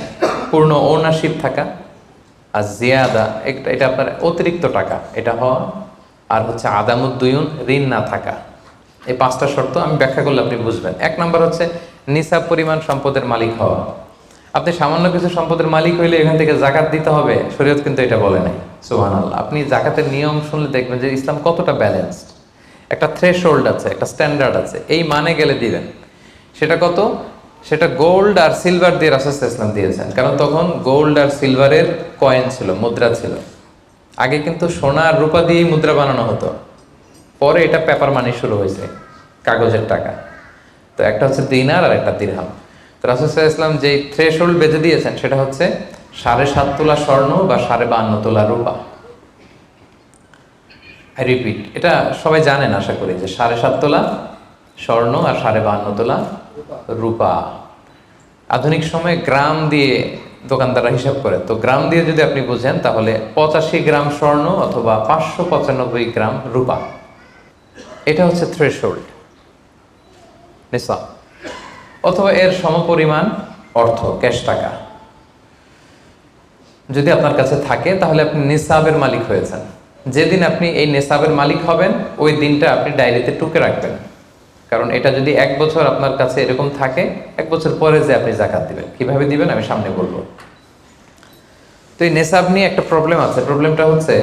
পূর্ণ ওনারশিপ থাকা, আর জিয়াদা, এটা আপনার অতিরিক্ত টাকা এটা হওয়া, আর হচ্ছে আদামুদ্দুয়ুন, ঋণ না থাকা। এই 5টা শর্ত আমি ব্যাখ্যা করলে আপনি বুঝবেন। 1 নম্বর হচ্ছে নিসাব পরিমাণ সম্পদের মালিক হওয়া। আপনি সামান্য কিছু সম্পদের মালিক হইলে এখান থেকে জাকাত দিতে হবে, শরীয়ত কিন্তু এটা বলে নাই। সুবহানাল্লাহ। আপনি জাকাতের নিয়ম শুনলে দেখবেন যে ইসলাম কতটা ব্যালেন্সড। একটা থ্রেশহোল্ড আছে, একটা স্ট্যান্ডার্ড আছে, এই মানে গেলে দিবেন। সেটা কত? সেটা গোল্ড আর সিলভার দিয়ে রাসূল সাল্লাল্লাহু আলাইহি ওয়াসাল্লাম দিয়েছেন, কারণ তখন গোল্ড আর সিলভারের কয়েন ছিল, মুদ্রা ছিল। আগে কিন্তু সোনা আর রূপা দিয়েই মুদ্রা বানানো হতো, পরে এটা পেপার মানি শুরু হয়েছে, কাগজের টাকা। তো একটা হচ্ছে দিনার আর একটা দিরহাম। তো রাসূল সাল্লাল্লাহু আলাইহি ওয়াসাল্লাম যে থ্রেশহোল্ড বেঁধে দিয়েছেন সেটা হচ্ছে 7.5 তোলা স্বর্ণ বা 52.5 তোলা রূপা। আই রিপিট, এটা সবাই জানেন আশা করি, যে 7.5 তোলা স্বর্ণ আর 52.5 তোলা রূপা। আধুনিক সময়ে গ্রাম দিয়ে দোকানদাররা হিসাব করে, তো গ্রাম দিয়ে যদি আপনি বোঝেন তাহলে 85 গ্রাম স্বর্ণ অথবা 595 গ্রাম রূপা, এটা হচ্ছে থ্রেশহোল্ড নিসাব, অথবা এর সমপরিমাণ অর্থ, ক্যাশ টাকা যদি আপনার কাছে থাকে, তাহলে আপনি নিসাবের মালিক হয়েছেন। যেদিন আপনি এই নিসাবের মালিক হবেন ওই দিনটা আপনি ডায়েরিতে টুকে রাখবেন, কারণ এটা যদি 1 বছর আপনার কাছে এরকম থাকে, 1 বছর পরে যে আপনি জাকাত দিবেন, কিভাবে দিবেন আমি সামনে বলবো। তো এই নেশাব নিয়ে একটা প্রবলেম আছে। প্রবলেমটা হচ্ছে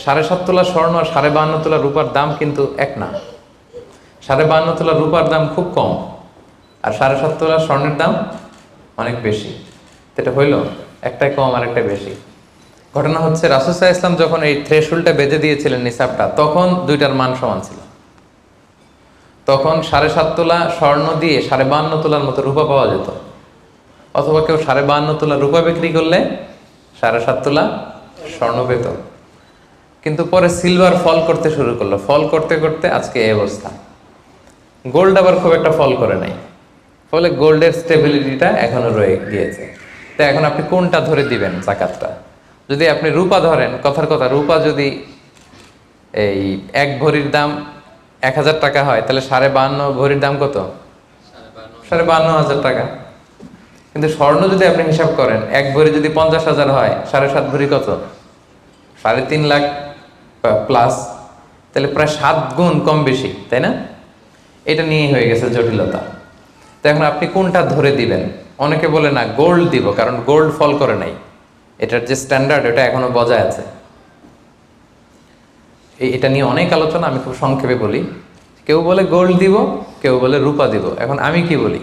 7.5 তোলা স্বর্ণ আর 52.5 তোলা রূপার দাম কিন্তু এক না। 52.5 তোলা রূপার দাম খুব কম, আর 7.5 তোলা স্বর্ণের দাম অনেক বেশি। এটা হইল একটাই কম আর একটা বেশি। ঘটনা হচ্ছে রাসূল সাল্লাল্লাহু আলাইহি ওয়াসাল্লাম যখন এই থ্রেশহোল্ডটা বেঁধে দিয়েছিলেন নিসাবটা, তখন দুইটার মান সমান ছিল। তখন 7.5 তোলা স্বর্ণ দিয়ে 52.5 তোলার মতো রূপা পাওয়া যেত, অথবা কেউ 52.5 তোলা রূপা বিক্রি করলে 7.5 তোলা স্বর্ণ পেত। কিন্তু পরে সিলভার ফল করতে শুরু করলো, ফল করতে করতে আজকে এই অবস্থা। গোল্ড আবার খুব একটা ফল করে নাই, ফলে গোল্ডের স্টেবিলিটিটা এখনো রয়ে গিয়েছে। তো এখন আপনি কোনটা ধরে দিবেন জাকাতটা? যদি আপনি রূপা ধরেন, কথার কথা, রূপা যদি এই 1 ভরির দাম 1000 টাকা হয়, তাহলে 52.5 ভরির দাম কত? 52,500 টাকা। কিন্তু স্বর্ণ যদি আপনি হিসাব করেন, 1 ভরি যদি 50,000 হয়, 7.5 ভরি কত? 3.5 লাখ প্লাস, তাহলে প্রায় 7 গুণ কম বেশি, তাই না? এটা নিয়েই হয়ে গেছে জটিলতা। তো এখন আপনি কোনটা ধরে দিবেন? অনেকে বলে না গোল্ড দিব, কারণ গোল্ড ফল করে নাই, এটার যে স্ট্যান্ডার্ড এটা এখনো বজায় আছে। এটা নিয়ে অনেক আলোচনা, আমি খুব সংক্ষেপে বলি। কেউ বলে গোল্ড দিব, কেউ বলে রূপা দিব। এখন আমি কি বলি?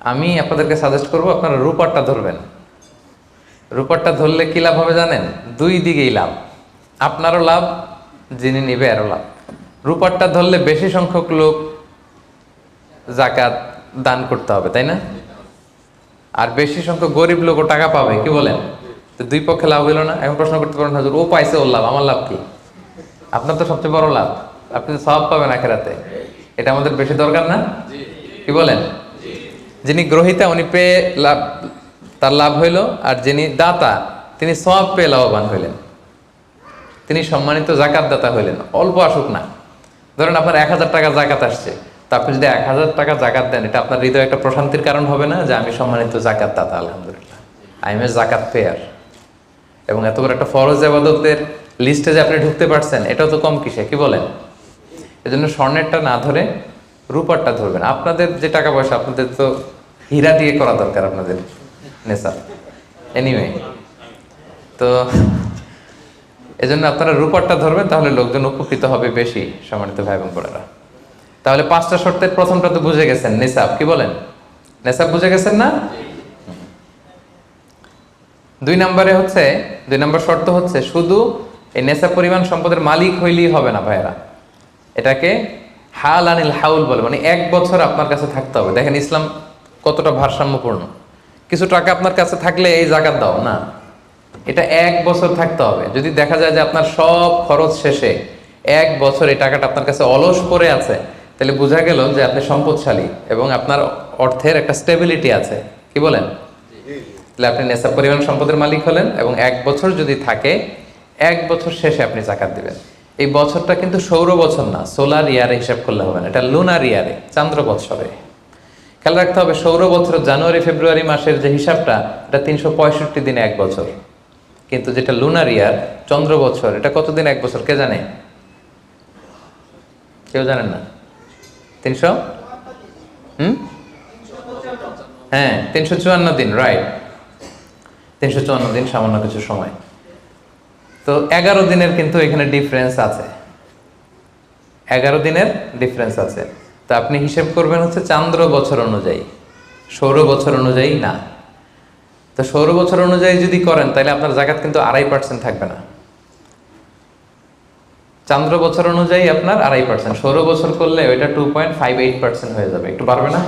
আমি আপনাদেরকে সাজেস্ট করব আপনারা রূপারটা ধরবেন। রূপারটা ধরলে কি লাভ হবে জানেন? দুই দিকেই লাভ, আপনারও লাভ, যিনি নিবে আরও লাভ। রূপারটা ধরলে বেশি সংখ্যক লোক জাকাত দান করতে হবে, তাই না? আর বেশি সংখ্যক গরিব লোকও টাকা পাবে, কি বলেন? তো দুই পক্ষে লাভ হইল না? এখন প্রশ্ন করতে পারেন, হুজুর ও পাইছে ওর লাভ, আমার লাভ কি? আপনার তো সবচেয়ে বড় লাভ, আপনি তো সওয়াব পাবেন আখিরাতে। এটা আমাদের বেশি দরকার না? কি বলেন? যিনি গ্রহীতা উনি পেয়ে লাভ, তার লাভ হইল, আর যিনি দাতা তিনি সওয়াব পেয়ে লাভবান হইলেন, তিনি সম্মানিত জাকাত দাতা হইলেন। অল্প আসুক না, ধরেন আপনার 1000 টাকা জাকাত আসছে, তা আপনি যদি 1000 টাকা জাকাত দেন, এটা আপনার হৃদয়ে একটা প্রশান্তির কারণ হবে না যে আমি সম্মানিত জাকাত দাতা, আলহামদুলিল্লাহ, আই এম এ জাকাত পেয়ার। এবং এত বড় একটা ফরজ ইবাদতের লিস্টে যে আপনি ঢুকতে পারছেন, এটাও তো কম কিসে, কি বলেন? এজন্য স্বর্ণেরটা না ধরে রূপারটা ধরবেন। আপনাদের যে টাকা পয়সা, আপনাদের তো হীরা দিয়ে করা দরকার আপনাদের নেশা। এনিওয়ে, তো এজন্য আপনারা রূপারটা ধরবেন, তাহলে লোকজন উপকৃত হবে বেশি, সম্মানিত ভাই এবং বোনেরা। তাহলে 5টা শর্তের প্রথমটা তো বুঝে গেছেন, নিসাব, কি বলেন? নিসাব বুঝে গেছেন না? 2 নম্বর শর্ত হচ্ছে শুধু এই নেশাব পরিমাণ সম্পদের মালিক হইলেই হবে না ভাইরা, এটাকে হাল আনিল হাউল বলে, মানে 1 বছর আপনার কাছে থাকতে হবে। দেখেন ইসলাম কতটা ভারসাম্যপূর্ণ। কিছু টাকা আপনার কাছে থাকলে এই জাকাত দাও না, এটা 1 বছর থাকতে হবে। যদি দেখা যায় যে আপনার সব খরচ শেষে 1 বছর এই টাকাটা আপনার কাছে অলস পড়ে আছে, তাহলে বোঝা গেল যে আপনি সম্পদশালী এবং আপনার অর্থের একটা স্টেবিলিটি আছে, কি বলেন? তাহলে আপনি নেশাব পরিমাণ সম্পদের মালিক হলেন, এবং 1 বছর যদি থাকে, 1 বছর শেষে আপনি জাকাত দিবেন। এই বছরটা কিন্তু সৌর বছর না, সোলার ইয়ারে হিসাব করলে হবে না, এটা লুনার ইয়ারে, চান্দ্র বৎসরে। খেয়াল রাখতে হবে, সৌর বছর জানুয়ারি ফেব্রুয়ারি মাসের যে হিসাবটা, এটা 365 দিনে 1 বছর। কিন্তু যেটা লুনার ইয়ার, চন্দ্র বছর, এটা কতদিন 1 বছর কে জানে? কেউ জানেন না? 300 হ্যাঁ 354 দিন, রাইট, 354 দিন, সামান্য কিছু সময়। তো 11 দিনের কিন্তু এখানে ডিফারেন্স আছে, 11 দিনের ডিফারেন্স আছে। তো আপনি হিসেব করবেন হচ্ছে চান্দ্র বছর অনুযায়ী, সৌর বছর অনুযায়ী না। তো সৌর বছর অনুযায়ী যদি করেন, তাহলে আপনার জাকাত কিন্তু 2.5% থাকবে না। চান্দ্র বছর অনুযায়ী আপনার 2.5%, সৌর বছর করলে ওইটা 2.58% হয়ে যাবে। একটু বাড়বে না?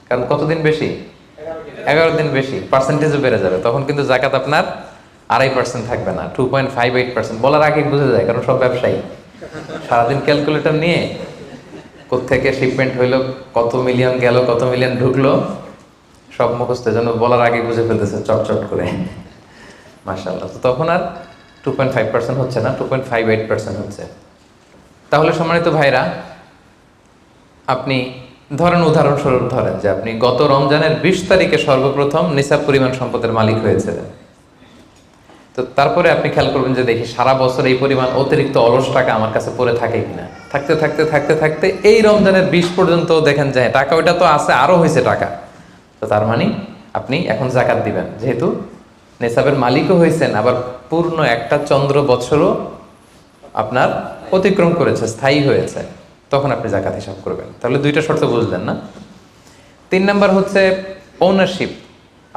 কারণ কতদিন বেশি? 11 দিন বেশি, পার্সেন্টেজও বেড়ে যাবে। তখন কিন্তু জাকাত আপনার 2.5% থাকবে না, 2.58%। বলার আগে বুঝে যায়, কারণ সব ব্যবসায়ী সারাদিন ক্যালকুলেটর নিয়ে কোত্থেকে শিপমেন্ট হইলো, কত মিলিয়ন গেল, কত মিলিয়ন ঢুকলো, সব মুখস্থ, যেন বলার আগে বুঝে ফেলতেছে চটচট করে, মাশাআল্লাহ। তো তখন আর 2.5% হচ্ছে না, 2.58% হচ্ছে। তাহলে সম্মানিত ভাইরা, আপনি ধরেন, উদাহরণস্বরূপ ধরেন যে আপনি গত রমজানের 20 তারিখে সর্বপ্রথম নিসাব পরিমাণ সম্পদের মালিক হয়েছিলেন। তো তারপরে আপনি খেয়াল করবেন যে দেখি সারা বছর এই পরিমাণ অতিরিক্ত অলস টাকা আমার কাছে পড়ে থাকে কিনা। থাকতে থাকতে থাকতে থাকতে এই রমজানের 20 পর্যন্ত দেখেন যে টাকা ওইটা তো আছে, আরও হয়েছে টাকা। তো তার মানে আপনি এখন জাকাত দিবেন, যেহেতু নেশাবের মালিকও হয়েছেন, আবার পূর্ণ একটা চন্দ্র বছরও আপনার অতিক্রম করেছে, স্থায়ী হয়েছে, তখন আপনি জাকাত হিসাব করবেন। তাহলে দুইটা শর্ত বুঝলেন না? 3 নাম্বার হচ্ছে ওনারশিপ।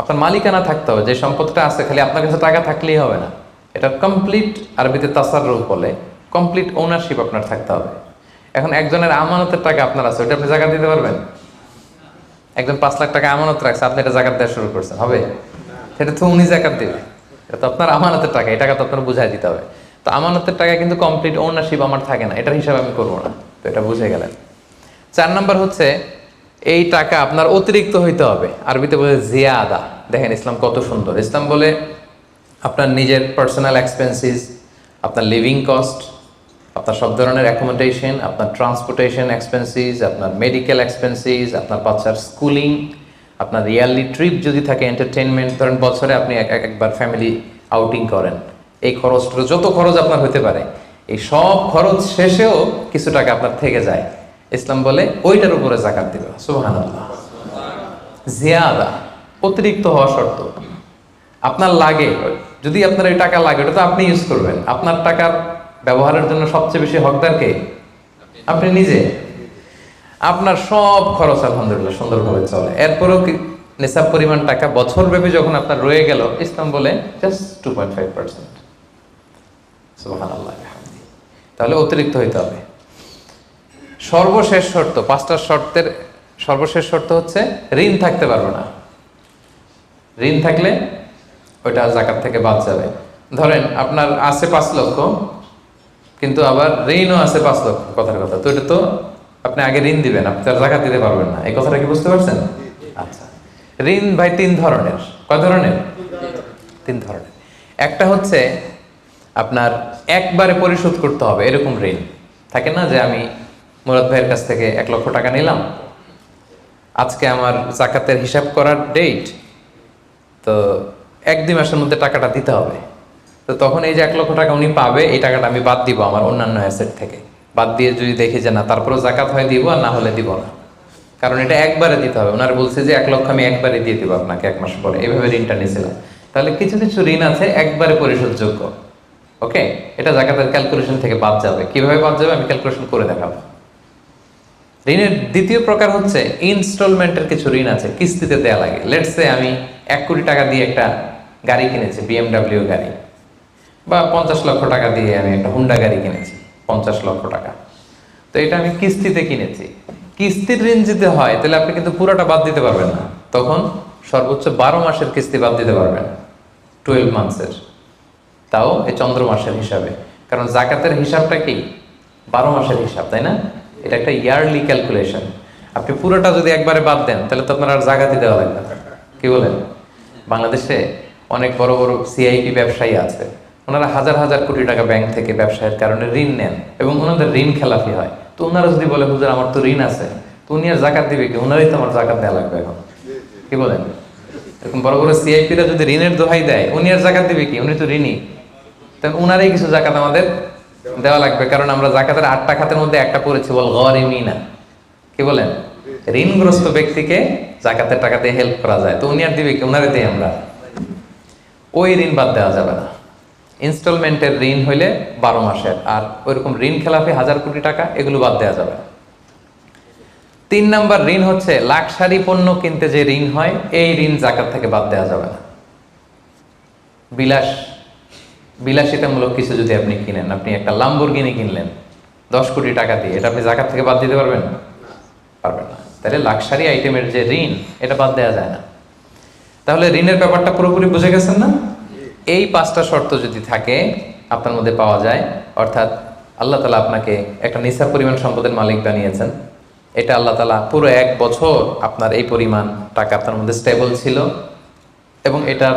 আপনার মালিকানা থাকতে হবে, যে সম্পদটা আছে খালি আপনার কাছে টাকা থাকলেই হবে না, এটা কমপ্লিট, আরবিতে তাসাররুফ বলে, কমপ্লিট ওনারশিপ আপনার থাকতে হবে। এখন একজনের আমানতের টাকা আপনার আছে, ওটা আপনি জাকাত দিতে পারবেন? একজন 5 লাখ টাকা আমানত রাখছে, আপনি এটা জাকাত দেওয়া শুরু করছেন, হবে? সেটা তো উনি জাকাত দেবে, এটা তো আপনার আমানতের টাকা, এই টাকা তো আপনার বুঝাই দিতে হবে। তো আমানতের টাকা কিন্তু কমপ্লিট ওনারশিপ আমার থাকে না, এটার হিসাব আমি করবো না। তো এটা বুঝে গেলেন। 4 নাম্বার হচ্ছে এই টাকা আপনার অতিরিক্ত হইতে হবে, আরবিতে বলে জিয়াদা। দেখেন ইসলাম কত সুন্দর। ইসলাম বলে আপনার নিজের পার্সোনাল এক্সপেন্সিস, আপনার লিভিং কস্ট, আপনার সব ধরনের অ্যাকোমোডেশন, আপনার ট্রান্সপোর্টেশন এক্সপেন্সিস, আপনার মেডিকেল এক্সপেন্সিস, আপনার বাচ্চার স্কুলিং, আপনার ইয়ারলি ট্রিপ যদি থাকে, এন্টারটেনমেন্ট, ধরেন বছরে আপনি একবার ফ্যামিলি আউটিং করেন, এই খরচটা যত খরচ আপনার হতে পারে, এই সব খরচ শেষেও কিছু টাকা আপনার থেকে যায়, ইসলাম বলে ওইটার উপরে জাকাত দিবে। সুবহানাল্লাহ। জিয়াদা, অতিরিক্ত হওয়া শর্ত। আপনার লাগে, যদি আপনার এই টাকা লাগে, ওটা তো আপনি ইউজ করবেন। আপনার টাকার ব্যবহারের জন্য সবচেয়ে বেশি হকদার কে? আপনি নিজে। আপনার সব খরচ আলহামদুলিল্লাহ সুন্দরভাবে চলে, এরপরেও নিসাব পরিমাণ টাকা বছর ব্যাপী যখন আপনার রয়ে গেল, ইসলাম বলে জাস্ট 2.5%। সুবহানাল্লাহ। তাহলে অতিরিক্ত হইতে হবে। সর্বশেষ শর্ত, 5টা শর্তের সর্বশেষ শর্ত হচ্ছে ঋণ থাকতে পারবে না। ঋণ থাকলে ওইটা জাকাত থেকে বাদ যাবে। ধরেন আপনার আছে 5 লক্ষ, কিন্তু আবার ঋণও আছে 5 লক্ষ, কথার কথা, তো এটা তো আপনি আগে ঋণ দিবেন, আপনি তার জাকাত দিতে পারবেন না। এই কথাটা কি বুঝতে পারছেন? আচ্ছা, ঋণ ভাই 3 ধরনের। কয় ধরনের? 3 ধরনের। একটা হচ্ছে আপনার একবারে পরিশোধ করতে হবে, এরকম ঋণ থাকে না, যে আমি মুরাদ ভাইয়ের কাছ থেকে 1 লক্ষ টাকা নিলাম, আজকে আমার জাকাতের হিসাব করার ডেট, তো 1-2 মাসের মধ্যে টাকাটা দিতে হবে। তো তখন এই যে 1 লক্ষ টাকা উনি পাবে, এই টাকাটা আমি বাদ দিব আমার অন্যান্য অ্যাসেট থেকে, বাদ দিয়ে যদি দেখি যে না তারপরেও জাকাত হয় দিব, আর না হলে দিব না, কারণ এটা একবারে দিতে হবে। ওনারা বলছে যে 1 লক্ষ আমি একবারে দিয়ে দিব আপনাকে 1 মাস পরে, এইভাবে ঋণটা নিয়েছিলাম। তাহলে কিছু কিছু ঋণ আছে একবারে পরিশোধযোগ্য, ওকে, এটা জাকাতের ক্যালকুলেশন থেকে বাদ যাবে। কিভাবে বাদ যাবে আমি ক্যালকুলেশন করে দেখাবো। ঋণের দ্বিতীয় প্রকার হচ্ছে ইনস্টলমেন্টের কিছু ঋণ আছে, কিস্তিতে দেয়া লাগে। লেটস সে আমি 1 কোটি টাকা দিয়ে একটা গাড়ি কিনেছি, BMW গাড়ি, বা 50 লক্ষ টাকা দিয়ে আমি একটা হুন্ডা গাড়ি কিনেছি, 50 লক্ষ টাকা। তো এটা আমি কিস্তিতে কিনেছি। কিস্তির ঋণ যদি হয় তাহলে আপনি কিন্তু পুরোটা বাদ দিতে পারবেন না, তখন সর্বোচ্চ 12 মাসের কিস্তি বাদ দিতে পারবেন, 12 মান্থসের, তাও এই চন্দ্র মাসের হিসাবে। কারণ জাকাতের হিসাবটা কি 12 মাসের হিসাব, তাই না? এটা একটা ইয়ারলি ক্যালকুলেশন। আপনি পুরোটা যদি একবারে বাদ দেন তাহলে তো আপনার আর জাকাতই দেওয়া লাগবে না। কি বলেন? বাংলাদেশে অনেক বড় বড় সিআইপি ব্যবসায়ী আছে, ওনারা হাজার হাজার কোটি টাকা ব্যাংক থেকে ব্যবসায়ের কারণে ঋণ নেন, এবং ওনাদের ঋণ খেলাপি হয়। তো ওনারা যদি বলে হুজুর আমার তো ঋণ আছে, তো উনি আর জাকাত দিবে কি? ওনারাই তো আমার জাকাত দেওয়া লাগবে এখন। কি বলেন? এরকম বড় বড় সিআইপিরা যদি ঋণের দোহাই দেয়, উনি আর জাকাত দিবে কি? উনি তো ঋণী, তাহলে ওনারাই কিছু জাকাত আমাদের দেওয়া লাগবে। কারণ আমরা জাকাতের 8টা খাতের মধ্যে একটা পড়েছি, বল গরিমিনা। কি বলেন? ঋণগ্রস্ত ব্যক্তিকে জাকাতের টাকা দিয়ে হেল্প করা যায়, তো উনি আর দিবে কি? ওনারে দিই আমরা। ওই ঋণ বাদ দেওয়া যাবে না। ইনস্টলমেন্টের ঋণ হইলে 12 মাসের, আর ওইরকম ঋণ খেলাপি 1000 কোটি টাকা, এগুলো বাদ দেওয়া যাবে না। 3 নাম্বার ঋণ হচ্ছে লাক্সারি পণ্য কিনতে যে ঋণ হয়, এই ঋণ জাকাত থেকে বাদ দেওয়া যাবে না। বিলাসিতামূলক কিছু যদি আপনি কিনেন, আপনি একটা লাম্বরগিনি কিনলেন 10 কোটি টাকা দিয়ে, এটা আপনি জাকাত থেকে বাদ দিতে পারবেন? পারবেন না। তাহলে লাক্সারি আইটেমের যে ঋণ, এটা বাদ দেওয়া যায় না। তাহলে ঋণের ব্যাপারটা পুরোপুরি বুঝে গেছেন না? এই 5টা শর্ত যদি থাকে আপনার মধ্যে পাওয়া যায়, অর্থাৎ আল্লাহ তাআলা আপনাকে একটা নিসাব পরিমাণ সম্পদের মালিক বানিয়েছেন, এটা আল্লাহ তাআলা পুরো 1 বছর আপনার এই পরিমাণ টাকা আপনার মধ্যে স্টেবল ছিল, এবং এটার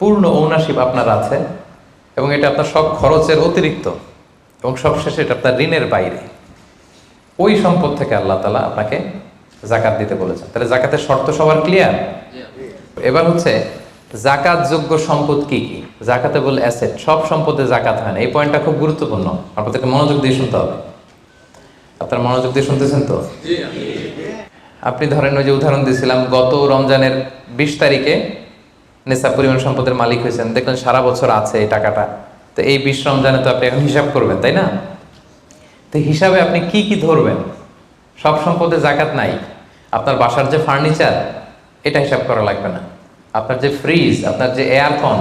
পূর্ণ ওনারশিপ আপনার আছে, এবং এটা আপনার সব খরচের অতিরিক্ত, এবং সবশেষে এটা আপনার ঋণের বাইরে। ওই সম্পদ থেকে আল্লাহ তাআলা আপনাকে জাকাত দিতে বলেছেন। তাহলে জাকাতের শর্ত সবার ক্লিয়ার? এবার হচ্ছে জাকাত যোগ্য সম্পদ কি কি? জাকাতে বলে অ্যাসেট, সব সম্পদে জাকাত হয় না। এই পয়েন্টটা খুব গুরুত্বপূর্ণ, আপনাদেরকে মনোযোগ দিয়ে শুনতে হবে। আপনারা মনোযোগ দিয়ে শুনতেছেন তো? আপনি ধরেন ওই যে উদাহরণ দিয়েছিলাম, গত রমজানের 20 তারিখে নেশাব পরিমাণ সম্পদের মালিক হয়েছেন, দেখলেন সারা বছর আছে এই টাকাটা, তো এই 20 রমজানে তো আপনি এখন হিসাব করবেন, তাই না? তো হিসাবে আপনি কি কি ধরবেন? সব সম্পদে জাকাত নাই। আপনার বাসার যে ফার্নিচার, এটা হিসাব করা লাগবে না। আপনার যে ফ্রিজ, আপনার যে এয়ারকন,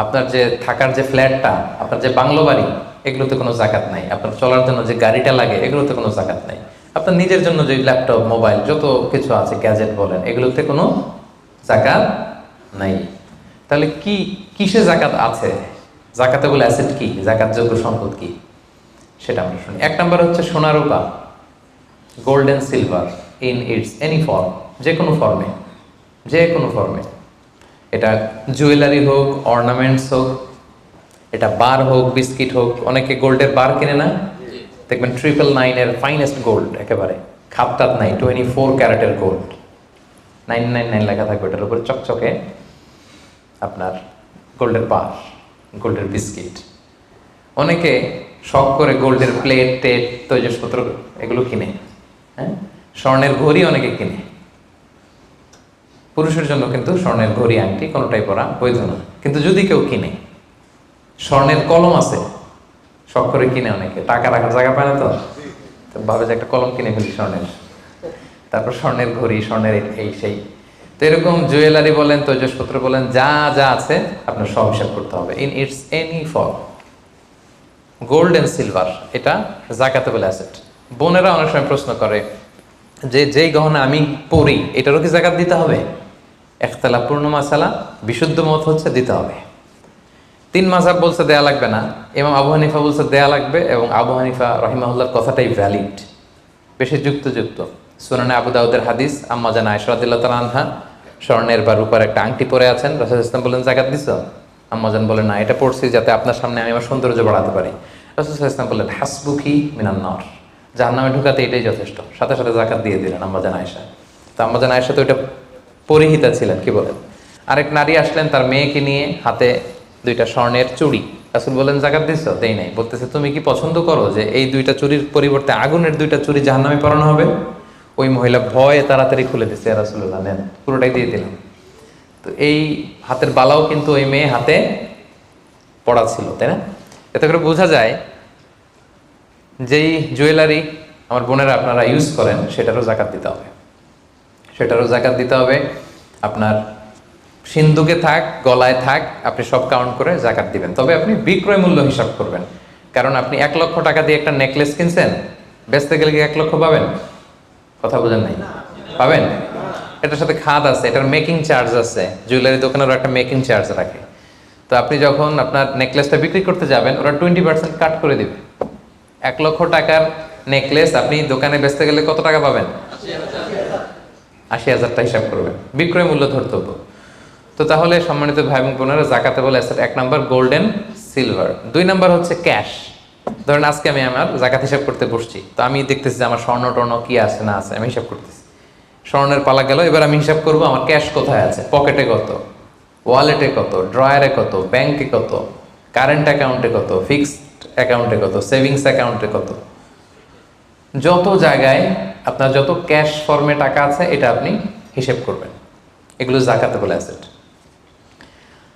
আপনার যে থাকার যে ফ্ল্যাটটা, আপনার যে বাংলো বাড়ি, এগুলোতে কোনো জাকাত নাই। আপনার চলার জন্য যে গাড়িটা লাগে, এগুলোতে কোনো জাকাত নাই। আপনার নিজের জন্য যে ল্যাপটপ, মোবাইল, যত কিছু আছে, গ্যাজেট বলেন, এগুলোতে কোনো জাকাত নাই। তাহলে কিসে জাকাত আছে? জাকাতে বলে অ্যাসেট কি, জাকাতযোগ্য সম্পদ কি, সেটা আমরা শুনি। 1 নম্বর হচ্ছে সোনা রূপা, gold and silver in its any form, যে কোনো ফর্মে, যে কোনো ফর্মে। এটা জুয়েলারি হোক, অর্নামেন্টস হোক, এটা বার হোক, বিস্কিট হোক। অনেকে গোল্ডের বার কিনে না, দেখবেন 999-এর ফাইনেস্ট গোল্ড, একেবারে খাপটাত নাই, 24 ক্যারেটের গোল্ড, 999 লেখা থাকবে এটার উপরে চকচকে, আপনার গোল্ডের বার, গোল্ডের বিস্কিট। অনেকে শখ করে গোল্ডের প্লেট টেট, তৈজসপত্র এগুলো কিনে। হ্যাঁ, স্বর্ণের ঘড়ি অনেকে কিনে। পুরুষের জন্য কিন্তু স্বর্ণের ঘড়ি, আংটি কোনোটাই পরা বৈধ না। কিন্তু যদি কেউ কিনে, স্বর্ণের কলম আছে, শখ করে কিনে অনেকে, টাকা রাখার জায়গা পায় না, তো ভাবে যে একটা কলম কিনে ফেলি স্বর্ণের, তারপর স্বর্ণের ঘড়ি, স্বর্ণের এই সেই। তো এরকম জুয়েলারি বলেন, তৈজসপত্র বলেন, যা যা আছে আপনার সব হিসাব করতে হবে in its any form. Gold and silver, এটা জাকাতেবল অ্যাসেট। বোনেরা অনেক সময় প্রশ্ন করে যে যেই গহনা আমি পরি, এটারও কি জাকাত দিতে হবে? ইখতিলাফপূর্ণ মাসালা, বিশুদ্ধ মত হচ্ছে দিতে হবে। 3 মাযহাব বলছে দেয়া লাগবে না, ইমাম আবু হানিফা বলছে দেয়া লাগবে, এবং আবু হানিফা রাহিমাহুল্লাহর কথাটাই ভ্যালিড, বেশি যুক্ত। সুনানে আবু দাউদের হাদিস, আম্মা জান আয়েশা রাদিয়াল্লাহু তাআলা আনহা স্বর্ণের বা রূপার একটা আংটি পরে আছেন। রাসূল সাল্লাল্লাহু আলাইহি ওয়াসাল্লাম বলেন জাকাত দিছো? আম্মা জান বলেন না, এটা পড়ছি যাতে আপনার সামনে আমি আমার সৌন্দর্য বাড়াতে পারি। রাসূল সাল্লাল্লাহু আলাইহি ওয়াসাল্লাম বললেন হাসবুকি মিনান নার, জাহান্নামে ঢুকাতে এটাই যথেষ্ট। সাথে সাথে জাকাত দিয়ে দিলেন আম্মা জান আয়েশা। তো আম্মা জান আয়েশা তো এটা পরিহিতা ছিলেন, কি বলেন। আরেক নারী আসলেন তার মেয়েকে নিয়ে, হাতে 2টা স্বর্ণের চুড়ি। রাসূল বলেন জাকাত দিছো? দেই নাই। বলতেছে তুমি কি পছন্দ করো যে এই 2টা চুড়ির পরিবর্তে আগুনের 2টা চুড়ি জাহান্নামে পরানো হবে? ওই মহিলা ভয়ে তাড়াতাড়ি খুলে দিচ্ছে, রাসূলুল্লাহ নেন, পুরোটাই দিয়ে দিলাম। তো এই হাতের বালাও কিন্তু ওই মেয়ে হাতে পড়া ছিল, তাই না? এতে করে বোঝা যায় যেই জুয়েলারি আমার বোনেরা আপনারা ইউজ করেন, সেটারও জাকাত দিতে হবে, সেটারও জাকাত দিতে হবে। আপনার সিন্ধুকে থাক, গলায় থাক, আপনি সব কাউন্ট করে জাকাত দিবেন। তবে আপনি বিক্রয় মূল্য হিসাব করবেন, কারণ আপনি 1 লক্ষ টাকা দিয়ে একটা নেকলেস কিনছেন, বেচতে গেলে কি 1 লক্ষ পাবেন? কথা বোঝেন নাই? পাবেন? এটার সাথে খাদ আছে, এটার মেকিং চার্জ আছে, জুয়েলারি দোকানেরও একটা মেকিং চার্জ রাখে। তো আপনি যখন আপনার নেকলেসটা বিক্রি করতে যাবেন, ওরা 20% কাট করে দিবে। 1 লক্ষ টাকার নেকলেস আপনি দোকানে বেচতে গেলে কত টাকা পাবেন? 80,000 হিসাব করবেন, বিক্রয় মূল্য ধরতে হতো। তো তাহলে সম্মানিত ভাই এবং বোনেরা, zakatable asset 1 number gold and silver. 2 number হচ্ছে ক্যাশ। ধরেন আজকে আমি আমার জাকাত হিসাব করতে বসছি, তো আমি দেখতেছি যে আমার স্বর্ণ টর্ণ কি আছে না আছে, আমি হিসাব করতেছি। স্বর্ণের পালা গেল, এবার আমি হিসাব করব আমার ক্যাশ কোথায় আছে, পকেটে কত, ওয়ালেটে কত, ড্রয়ারে কত, ব্যাংকে কত, কারেন্ট অ্যাকাউন্টে কত, ফিক্সড অ্যাকাউন্টে কত, সেভিংস অ্যাকাউন্টে কত, যত জায়গায় আপনার যত ক্যাশ ফর্মে টাকা আছে এটা আপনি হিসেব করবেন। এগুলো জাকাতেবল অ্যাসেট।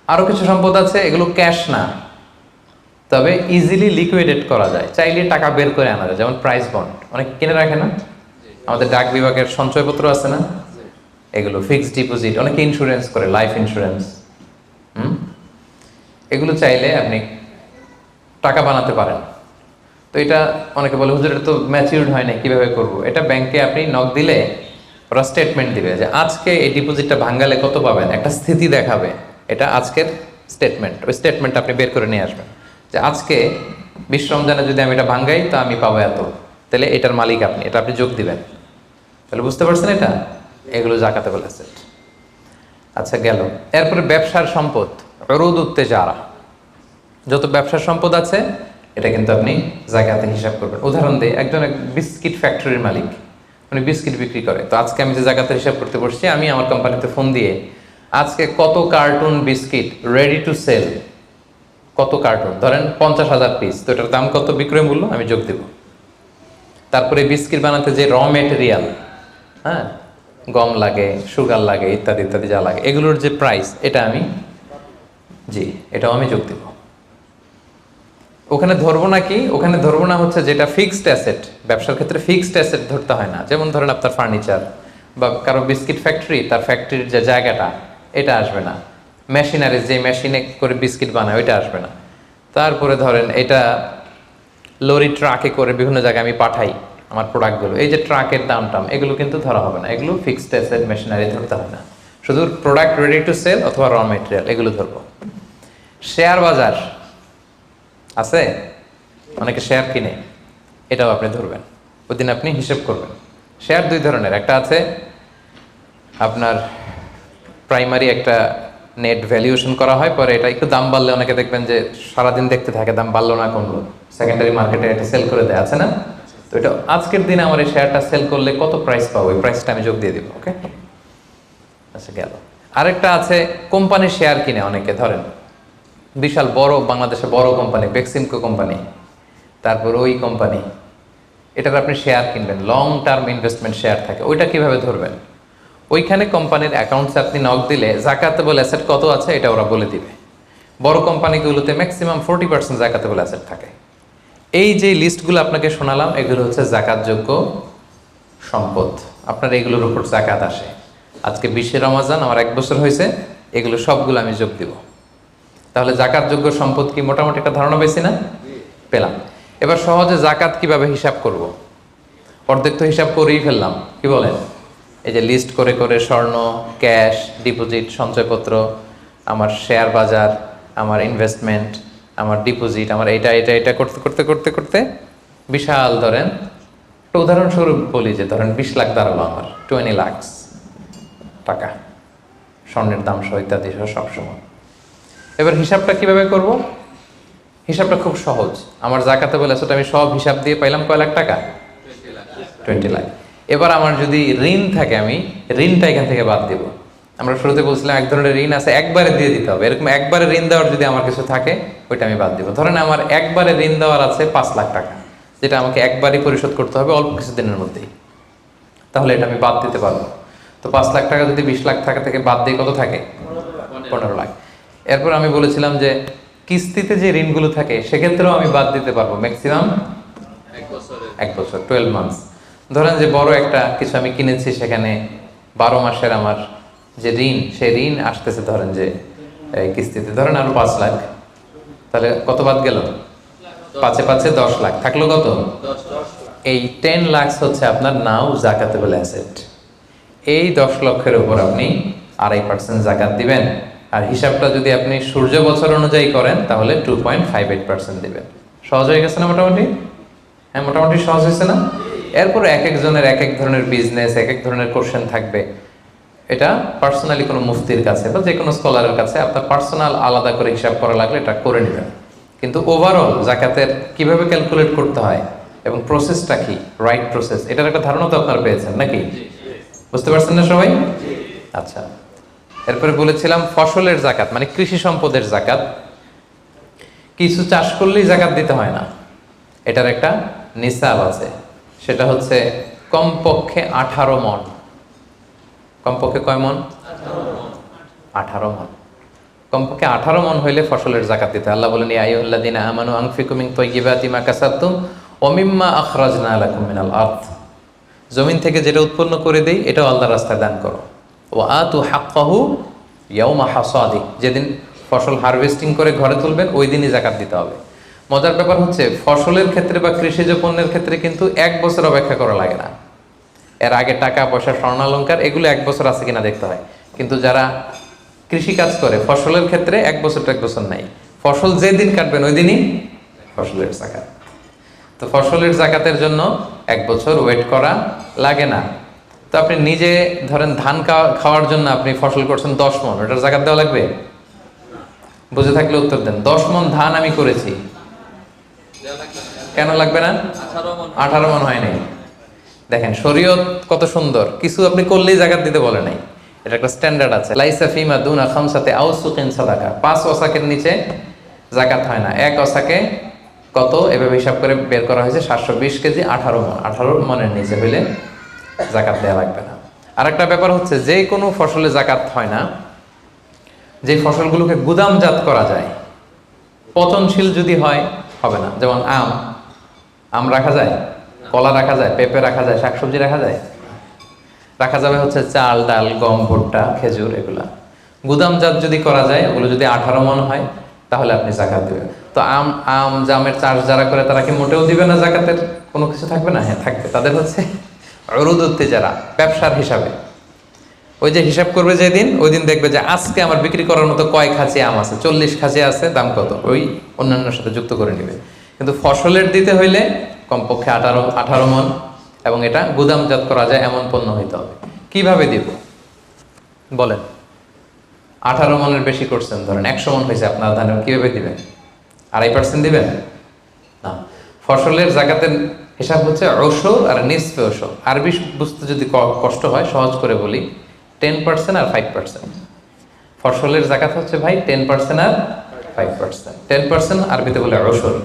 আরও কিছু সম্পদ আছে, এগুলো ক্যাশ না, তবে ইজিলি লিকুইডেট করা যায়, চাইলে টাকা বের করে আনা যায়। যেমন প্রাইস বন্ড অনেক কিনে রাখে না, আমাদের ডাক বিভাগের সঞ্চয়পত্র আছে না, এগুলো ফিক্সড ডিপোজিট, অনেকে ইন্স্যুরেন্স করে, লাইফ ইন্স্যুরেন্স। এগুলো চাইলে আপনি টাকা বানাতে পারেন। তো এটা অনেকে বলে হুজুর এটা তো ম্যাচিউরড হয় না, কীভাবে করব? এটা ব্যাংকে আপনি নক দিলে ওরা স্টেটমেন্ট দিবে যে আজকে এই ডিপোজিটটা ভাঙালে কত পাবেন, একটা স্থিতি দেখাবে। এটা আজকের স্টেটমেন্ট, ওই স্টেটমেন্ট আপনি বের করে নিয়ে আসবেন যে আজকে 20 রমজানে যদি আমি এটা ভাঙ্গাই তো আমি পাবো এত, তাহলে এটার মালিক আপনি, এটা আপনি যোগ দিবেন। তাহলে বুঝতে পারছেন এটা? এগুলো জাকাতেবল অ্যাসেট। আচ্ছা গেল। এরপরে ব্যবসার সম্পদ, উরুদ উত্তেজারা, যত ব্যবসার সম্পদ আছে এটা কিন্তু আপনি জাকাতে হিসাব করবেন। উদাহরণ দিই, একজন বিস্কিট ফ্যাক্টরির মালিক, উনি বিস্কিট বিক্রি করে। তো আজকে আমি যে জাকাতের হিসাব করতে বসছি, আমি আমার কোম্পানিতে ফোন দিয়ে আজকে কত carton biscuit ready to sell, কত কার্টুন, ধরেন 50,000 পিস, তো এটার দাম কত, বিক্রয় মূল্য আমি যোগ দেব। তারপরে বিস্কিট বানাতে যে র মেটেরিয়াল, হ্যাঁ, গম লাগে, সুগার লাগে, ইত্যাদি ইত্যাদি যা লাগে, এগুলোর যে প্রাইস, এটা আমি এটাও আমি যোগ দেব। ওখানে ধরবো না কি, ওখানে ধরবো না হচ্ছে যেটা ফিক্সড অ্যাসেট। ব্যবসার ক্ষেত্রে ফিক্সড অ্যাসেট ধরতে হয় না। যেমন ধরেন আপনার ফার্নিচার বা কারো বিস্কিট ফ্যাক্টরি, তার ফ্যাক্টরির যে জায়গাটা, এটা আসবে না। মেশিনারি, যে মেশিনে করে বিস্কিট বানায়, ওইটা আসবে না। তারপরে ধরেন এটা লরি ট্রাকে করে বিভিন্ন জায়গায় আমি পাঠাই আমার প্রোডাক্টগুলো, এই যে ট্রাকের দাম টাম, এগুলো কিন্তু ধরা হবে না। এগুলো ফিক্সড অ্যাসেট, মেশিনারি ধরতে হয় না। শুধু প্রোডাক্ট রেডি টু সেল অথবা র মেটেরিয়াল, এগুলো ধরবো। শেয়ার বাজার আছে, অনেকে শেয়ার কিনে, এটাও আপনি ধরবেন। ওই দিন আপনি হিসেব করবেন। শেয়ার দুই ধরনের, একটা আছে আপনার প্রাইমারি, একটা নেট ভ্যালুয়েশন করা হয়, পরে এটা একটু দাম বাড়লে অনেকে দেখবেন যে সারাদিন দেখতে থাকে দাম বাড়লো না কমলো, সেকেন্ডারি মার্কেটে এটা সেল করে দেয়, আছে না? তো এটা আজকের দিনে আমার এই শেয়ারটা সেল করলে কত প্রাইস পাবো, ওই প্রাইসটা আমি যোগ দিয়ে দিব। ওকে, আচ্ছা গেল। আরেকটা আছে কোম্পানির শেয়ার কিনে অনেকে, ধরেন বিশাল বড় বাংলাদেশে বড় কোম্পানি, বেক্সিমকো কোম্পানি, তারপর ওই কোম্পানি, এটার আপনি শেয়ার কিনবেন, লং টার্ম ইনভেস্টমেন্ট শেয়ার থাকে, ওইটা কিভাবে ধরবেন? ওইখানে কোম্পানির অ্যাকাউন্টসে আপনি নক দিলে জাকাতেবল অ্যাসেট কত আছে এটা ওরা বলে দিবে। বড় কোম্পানিগুলোতে ম্যাক্সিমাম 40% জাকাতেবল অ্যাসেট থাকে। এই যে লিস্টগুলো আপনাকে শোনালাম, এগুলো হচ্ছে জাকাতযোগ্য সম্পদ। আপনার এগুলোর উপর জাকাত আসে। আজকে 20 রমজান, আমার 1 বছর হয়েছে, এগুলো সবগুলো আমি যোগ দিব। তাহলে জাকাতযোগ্য সম্পদ কি, মোটামুটি একটা ধারণা পেয়েছি না? পেলাম। এবার সহজে জাকাত কিভাবে হিসাব করব? অর্ধেক তো হিসাব করেই ফেললাম, কি বলেন? এই যে লিস্ট করে করে স্বর্ণ, ক্যাশ, ডিপোজিট, সঞ্চয়পত্র, আমার শেয়ার বাজার, আমার ইনভেস্টমেন্ট, আমার ডিপোজিট, আমার এটা এটা এটা করতে করতে করতে করতে বিশাল, ধরেন একটা উদাহরণস্বরূপ বলি যে ধরেন 20 লাখ দাঁড়ালো আমার, 20 লাখ টাকা, স্বর্ণের দাম সহ ইত্যাদি সহ সবসময়। এবার হিসাবটা কিভাবে করব? হিসাবটা খুব সহজ। আমার জাকাতেবল অ্যাসেট আমি সব হিসাব দিয়ে পাইলাম কয় লাখ টাকা? 20 লাখ। এবার আমার যদি ঋণ থাকে, আমি ঋণটা এখান থেকে বাদ দেব। আমরা শুরুতে বলছিলাম এক ধরনের ঋণ আছে একবারে দিয়ে দিতে হবে, এরকম একবারে ঋণ দেওয়ার যদি আমার কিছু থাকে, ওইটা আমি বাদ দিব। ধরেন আমার একবারে ঋণ দেওয়ার আছে 5 লাখ টাকা, যেটা আমাকে একবারই পরিশোধ করতে হবে অল্প কিছুদিনের মধ্যেই, তাহলে এটা আমি বাদ দিতে পারবো। তো 5 লাখ টাকা যদি 20 লাখ টাকা থেকে বাদ দিয়ে কত থাকে? 15 লাখ। এরপর আমি বলেছিলাম যে কিস্তিতে যে ঋণগুলো থাকে সেক্ষেত্রেও আমি বাদ দিতে পারবো ম্যাক্সিমাম 1 বছর, 12 মান্থস। ধরেন যে বড় একটা কিছু আমি কিনেছি, সেখানে 12 মাসের আমার যে ঋণ, সেই ঋণ আসতেছে ধরেন যে কিস্তিতে, ধরেন আরো 5 লাখ, তাহলে কত বাদ গেল? 5 5 10 লাখ, থাকলো কত? এই 10 লাখ হচ্ছে আপনার নাও জাকাতেবল অ্যাসেট। এই 10 লক্ষের উপর আপনি 2.5% জাকাত দিবেন। আর হিসাবটা যদি আপনি সূর্য বছর অনুযায়ী করেন তাহলে 2.58% দিবেন। সহজ হয়ে গেছে না মোটামুটি? হ্যাঁ, মোটামুটি সহজ হয়েছে না? এরপর এক একজনের এক এক ধরনের বিজনেস, এক এক ধরনের কোশ্চেন থাকবে। এটা পার্সোনালি কোনো মুফতির কাছে বা যে কোনো স্কলারের কাছে আপনার পার্সোনাল আলাদা করে হিসাব করা লাগলে এটা করে নেবেন। কিন্তু ওভারঅল জাকাতের কিভাবে ক্যালকুলেট করতে হয় এবং প্রসেসটা কি, রাইট প্রসেস, এটার একটা ধারণা তো আপনারা পেয়েছেন নাকি? বুঝতে পারছেন না সবাই? আচ্ছা, এরপরে বলেছিলাম ফসলের জাকাত, মানে কৃষি সম্পদের জাকাত। কিছু চাষ করলেই জাকাত দিতে হয় না, এটার একটা নিসাব আছে। সেটা হচ্ছে কমপক্ষে 18 মণ। কমপক্ষে কয় মণ? 18 মণ। কমপক্ষে 18 মণ হইলে ফসলের জাকাত দিতে। আল্লাহ বলেন, ইয়া আইয়ুহাল্লাযীনা আমানু আনফিকু মিন তাইয়্যিবাতি মা কাসাবতুম ওয়া মিম্মা আখরাজনা লাকুম মিনাল আরদ। জমিন থেকে যেটা উৎপন্ন করে দেই, এটাও আল্লাহর রাস্তায় দান করো। ওয়া আতু হাক্কাহু ইয়াওমা হাসাদি, যেদিন ফসল হারভেস্টিং করে ঘরে তুলবেন ওই দিনই জাকাত দিতে হবে। মজার ব্যাপার হচ্ছে ফসলের ক্ষেত্রে বা কৃষিজ পণ্যের ক্ষেত্রে কিন্তু 1 বছর অপেক্ষা করা লাগে না। এর আগে টাকা পয়সা, স্বর্ণালঙ্কার, এগুলো 1 বছর আছে কিনা দেখতে হয়। কিন্তু যারা কৃষি কাজ করে ফসলের ক্ষেত্রে 1 বছর 1 বছর নাই, ফসল যেদিন কাটবেন ওই দিনই ফসলের জাকাত। তো ফসলের জাকাতের জন্য 1 বছর ওয়েট করা লাগে না। তো আপনি নিজে ধরেন ধান খাওয়ার জন্য আপনি ফসল করছেন 10 মণ, ওটার জাকাত দেওয়া লাগবে? বুঝে থাকলে উত্তর দেন। 10 মণ ধান আমি করেছি, কেন লাগবে না? 18 মণ হয় নাই। দেখেন শরীয়ত কত সুন্দর, কিছু আপনি করলেই জাকাত দিতে বলে নাই। এটা একটা স্ট্যান্ডার্ড আছে, লাইসা ফিমা দুনা খামসাতে আউসুকিন সাদাকা। 5 ওয়াসাকের নিচে জাকাত হয় না। 1 ওয়াসাকে কত এভাবে হিসাব করে বের করা হয়েছে 720 কেজি, 18 মণ। 18 মণের নিচে হইলে জাকাত দেওয়া লাগবে না। আর একটা ব্যাপার হচ্ছে, যে কোনো ফসলে জাকাত হয় না যে ফসলগুলোকে গুদামজাত করা যায়। পচনশীল যদি হয় হবে না। যেমন আম রাখা যায়, কলা রাখা যায়, পেঁপে রাখা যায়, শাকসবজি রাখা যায়, রাখা যাবে হচ্ছে চাল, ডাল, গম, ভুট্টা, খেজুর, এগুলা। গুদামজাত যদি করা যায়, ওগুলো যদি 18 মণ হয়, তাহলে আপনি জাকাত দিবেন। তো জামের চাষ যারা করে তারা কি মোটেও দিবে না জাকাতের কোনো কিছু থাকবে না? হ্যাঁ থাকবে। তাদের হচ্ছে উরুদুত যারা ব্যবসার হিসাবে, ওই যে হিসাব করবে যেদিন, ওই দিন দেখবে যে আজকে আমার বিক্রি করার মতো কয় খাঁচি আম আছে, 40 খাঁচি আছে, দাম কত, ওই অন্যান্যর সাথে যুক্ত করে নেবে। কিন্তু ফসলের দিতে হইলে কমপক্ষে 18 মণ, এবং এটা গুদামজাত করা যায় এমন পণ্য হইতে হবে। কিভাবে দিব বলেন? 18 মণের বেশি করছেন, ধরেন 100 মণ হয়েছে আপনার ধানের, কিভাবে দিবেন? 2.5% দিবেন না। ফসলের জাকাতের হিসাব হচ্ছে ওশর আর নিসফে ওশর। আরবি বুঝতে যদি কষ্ট হয়, সহজ করে বলি, 10% আর 5%। ফসলের জাকাত হচ্ছে ভাই 10% আর 5%। 10% আরবিতে বলে ওশর।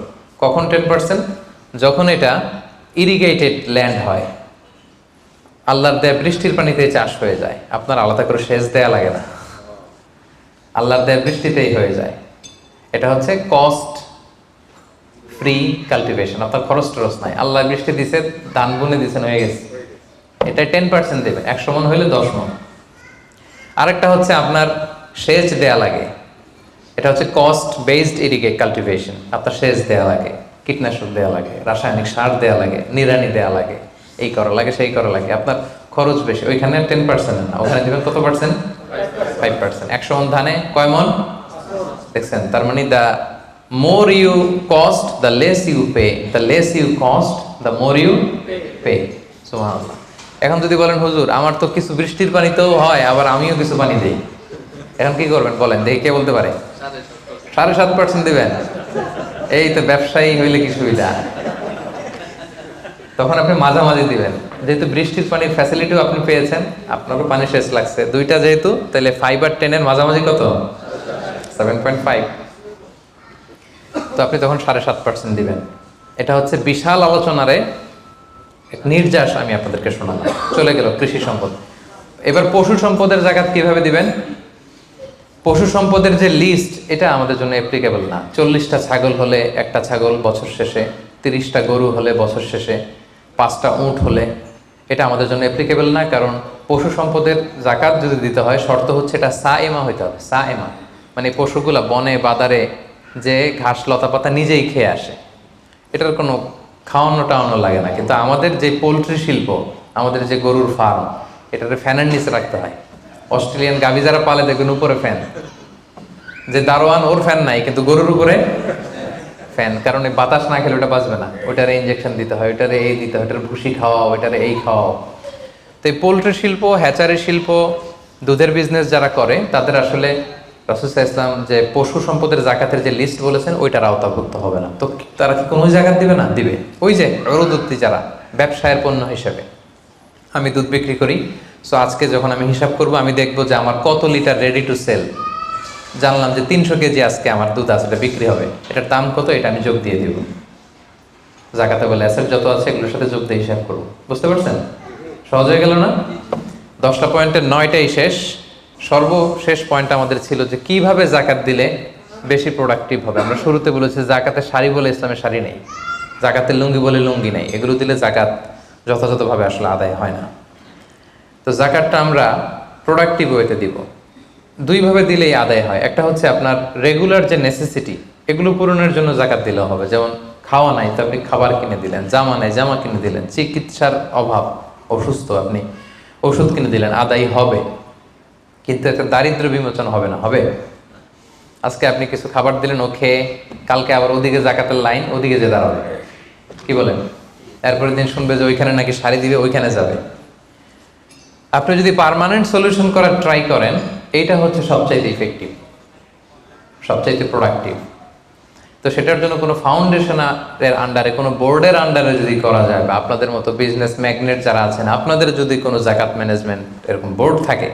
কখন 10%? যখন এটা ইরিগেটেড ল্যান্ড হয়, আল্লাহর দেয়া বৃষ্টির পানিতে চাষ হয়ে যায়, আপনার আলাদা করে সেচ দেয়া লাগে না, আল্লাহর দেয়া বৃষ্টিতেই হয়ে যায়। এটা হচ্ছে কস্ট ফ্রি কাল্টিভেশন, আপনার খরচ টরচ নাই, আল্লাহ বৃষ্টি দিছে, ধান বুনে দিছেন, হয়ে গেছে। এটা 10% দেবেন। 100 মণ হইলে 10 মণ। আরেকটা হচ্ছে আপনার সেচ দেয়া লাগে, এটা হচ্ছে কস্ট বেসড ইরিগেট কাল্টিভেশন। আপনার সেচ দেয়া লাগে, কীটনাশক দেয়া লাগে, রাসায়নিক সার দেয়া লাগে, নিড়ানি দেয়া লাগে, এই করা লাগে, সেই করা লাগে, আপনার খরচ বেশি। ওইখানে 10% না, ওখানে দিবেন কত পার্সেন্ট? 5%। 100 মণ ধানে কয় মণ দেখছেন? তার মানে the more you cost, the less you pay, the less you cost, the more you pay. সুবহানাল্লাহ। এখন যদি বলেন হুজুর আমার তো কিছু বৃষ্টির পানিতেও হয়, আবার আমিও কিছু পানি দেই, এখন কি করবেন বলেন দেখি, কে বলতে পারে? 7.5% দিবেন? এই তো ব্যবসায়ী হইলে কি সুবিধা। তখন আপনি মাঝামাঝি দিবেন, যেহেতু বৃষ্টির পানির ফ্যাসিলিটিও আপনি পেয়েছেন, আপনারও পানি শেষ লাগছে, দুইটা যেহেতু, তাহলে 5 আর 10 এর মাঝামাঝি কত? 7.5। তো আপনি তখন 7.5% দিবেন। এটা হচ্ছে বিশাল আলোচনারে এক নির্যাস আমি আপনাদেরকে শোনালাম। চলে গেল কৃষি সম্পদ। এবার পশু সম্পদের জাকাত কিভাবে দিবেন? পশু সম্পদের যে লিস্ট, এটা আমাদের জন্য অ্যাপ্লিকেবল না। 40টা ছাগল হলে একটা ছাগল বছর শেষে, 30টা গরু হলে বছর শেষে, 5টা উট হলে, এটা আমাদের জন্য অ্যাপ্লিকেবল না। কারণ পশু সম্পদের জাকাত যদি দিতে হয়, শর্ত হচ্ছে এটা সায়েমা হইতে হবে। সায়েমা মানে পশুগুলা বনে বাদারে যে ঘাস লতা পাতা নিজেই খেয়ে আসে, এটার কোনো খাওয়ানো টাওয়ানো লাগে না। কিন্তু আমাদের যে পোলট্রি শিল্প, আমাদের যে গরুর ফার্ম, এটাতে ফ্যানের নিচে রাখতে হয়। অস্ট্রেলিয়ান গাভী যারা পালে দেখবেন উপরে ফ্যান, যে দারোয়ান ওর ফ্যান নাই, কিন্তু গরুর উপরে ফ্যান। কারণ এই বাতাস না খেলে ওটা বাঁচবে না, ওইটারে ইঞ্জেকশন দিতে হয়, ওইটারে এই দিতে হয়, ওইটার ভুসি খাওয়াও, ওইটারে এই খাওয়াও। তো এই পোলট্রি শিল্প, হ্যাচারি শিল্প, দুধের বিজনেস যারা করে, তাদের আসলে রাসূল সাল্লাল্লাহু আলাইহি ওয়াসাল্লাম যে পশু সম্পদের জাকাতের যে লিস্ট বলেছেন, ওইটার আওতাভুক্ত হবে না। তো তারা কি কোনো জাকাত দিবে না? দিবে। ওই যে উরুদুত্তি যারা ব্যবসায়ের পণ্য হিসেবে, আমি দুধ বিক্রি করি, সো আজকে যখন আমি হিসাব করব, আমি দেখবো যে আমার কত লিটার রেডি টু সেল, জানলাম যে 300 কেজি আজকে আমার দুধ আছে, এটা বিক্রি হবে, এটার দাম কত, এটা আমি যোগ দিয়ে দিব। জাকাতে বলে অ্যাসেট যত আছে এগুলোর সাথে যোগ দিয়ে হিসাব করবো। বুঝতে পারছেন? সহজ হয়ে গেল না? 10টা পয়েন্টের 9টাই শেষ। সর্বশেষ পয়েন্ট আমাদের ছিল যে কিভাবে জাকাত দিলে বেশি প্রোডাক্টিভ হবে। আমরা শুরুতে বলেছি জাকাতের শাড়ি বলে ইসলামের শাড়ি নেই, জাকাতের লুঙ্গি বলে লুঙ্গি নেই, এগুলো দিলে জাকাত যথাযথভাবে আসলে আদায় হয় না। তো জাকাতটা আমরা প্রোডাক্টিভ ওয়েতে দিব। দুইভাবে দিলেই আদায় হয়। একটা হচ্ছে আপনার রেগুলার যে নেসেসিটি, এগুলো পূরণের জন্য জাকাত দিলেও হবে। যেমন খাওয়া নাই, তো আপনি খাবার কিনে দিলেন, জামা নাই, জামা কিনে দিলেন, চিকিৎসার অভাব, অসুস্থ, আপনি ওষুধ কিনে দিলেন, আদায় হবে। কিন্তু একটা দারিদ্র বিমোচন হবে না? হবে। আজকে আপনি কিছু খাবার দিলেন, ও খেয়ে কালকে আবার ওদিকে জাকাতের লাইন, ওদিকে যে দাঁড়াবে, কি বলেন? এরপরের দিন শুনবে যে ওইখানে নাকি শাড়ি দিবে, ওইখানে যাবে। আপনি যদি পার্মানেন্ট সলিউশন করার ট্রাই করেন, এইটা হচ্ছে সবচাইতে ইফেক্টিভ, সবচাইতে প্রোডাক্টিভ। তো সেটার জন্য কোনো ফাউন্ডেশনের আন্ডারে, কোনো বোর্ডের আন্ডারে যদি করা যায়, বা আপনাদের মতো বিজনেস ম্যাগনেট যারা আছেন, আপনাদের যদি কোনো জাকাত ম্যানেজমেন্ট এরকম বোর্ড থাকে,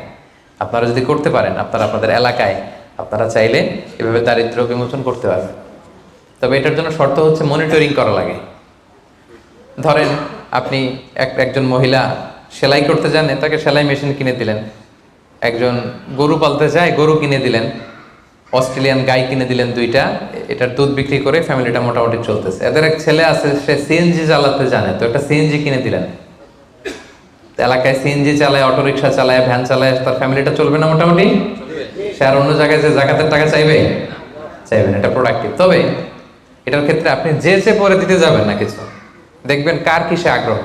আপনারা যদি করতে পারেন, আপনারা আপনাদের এলাকায় আপনারা চাইলে এভাবে দারিদ্র বিমোচন করতে পারবেন। তবে এটার জন্য শর্ত হচ্ছে মনিটরিং করা লাগে। ধরেন আপনি একজন মহিলা সেলাই করতে জানে, তাকে সেলাই মেশিন কিনে দিলেন। একজন গরু পালতে চায়, গরু কিনে দিলেন। অস্ট্রেলিয়ান গাই কিনে দিলেন 2টা, এটার দুধ বিক্রি করে ফ্যামিলিটা মোটামুটি চলতেছে। এদের এক ছেলে আছে, সে সিএনজি চালাতে জানে, তো একটা সিএনজি কিনে দিলেন। এলাকায় সিএনজি চালায়, অটোরিকশা চালায়, ভ্যান চালায়, তার ফ্যামিলিটা চলবে না মোটামুটি? সে আর অন্য জায়গায় যে জাকাতের টাকা চাইবে? চাইবেন। এটা প্রোডাক্টিভ। তবে এটার ক্ষেত্রে আপনি যে পরে দিতে যাবেন না কিছু, দেখবেন কার কিসে আগ্রহ।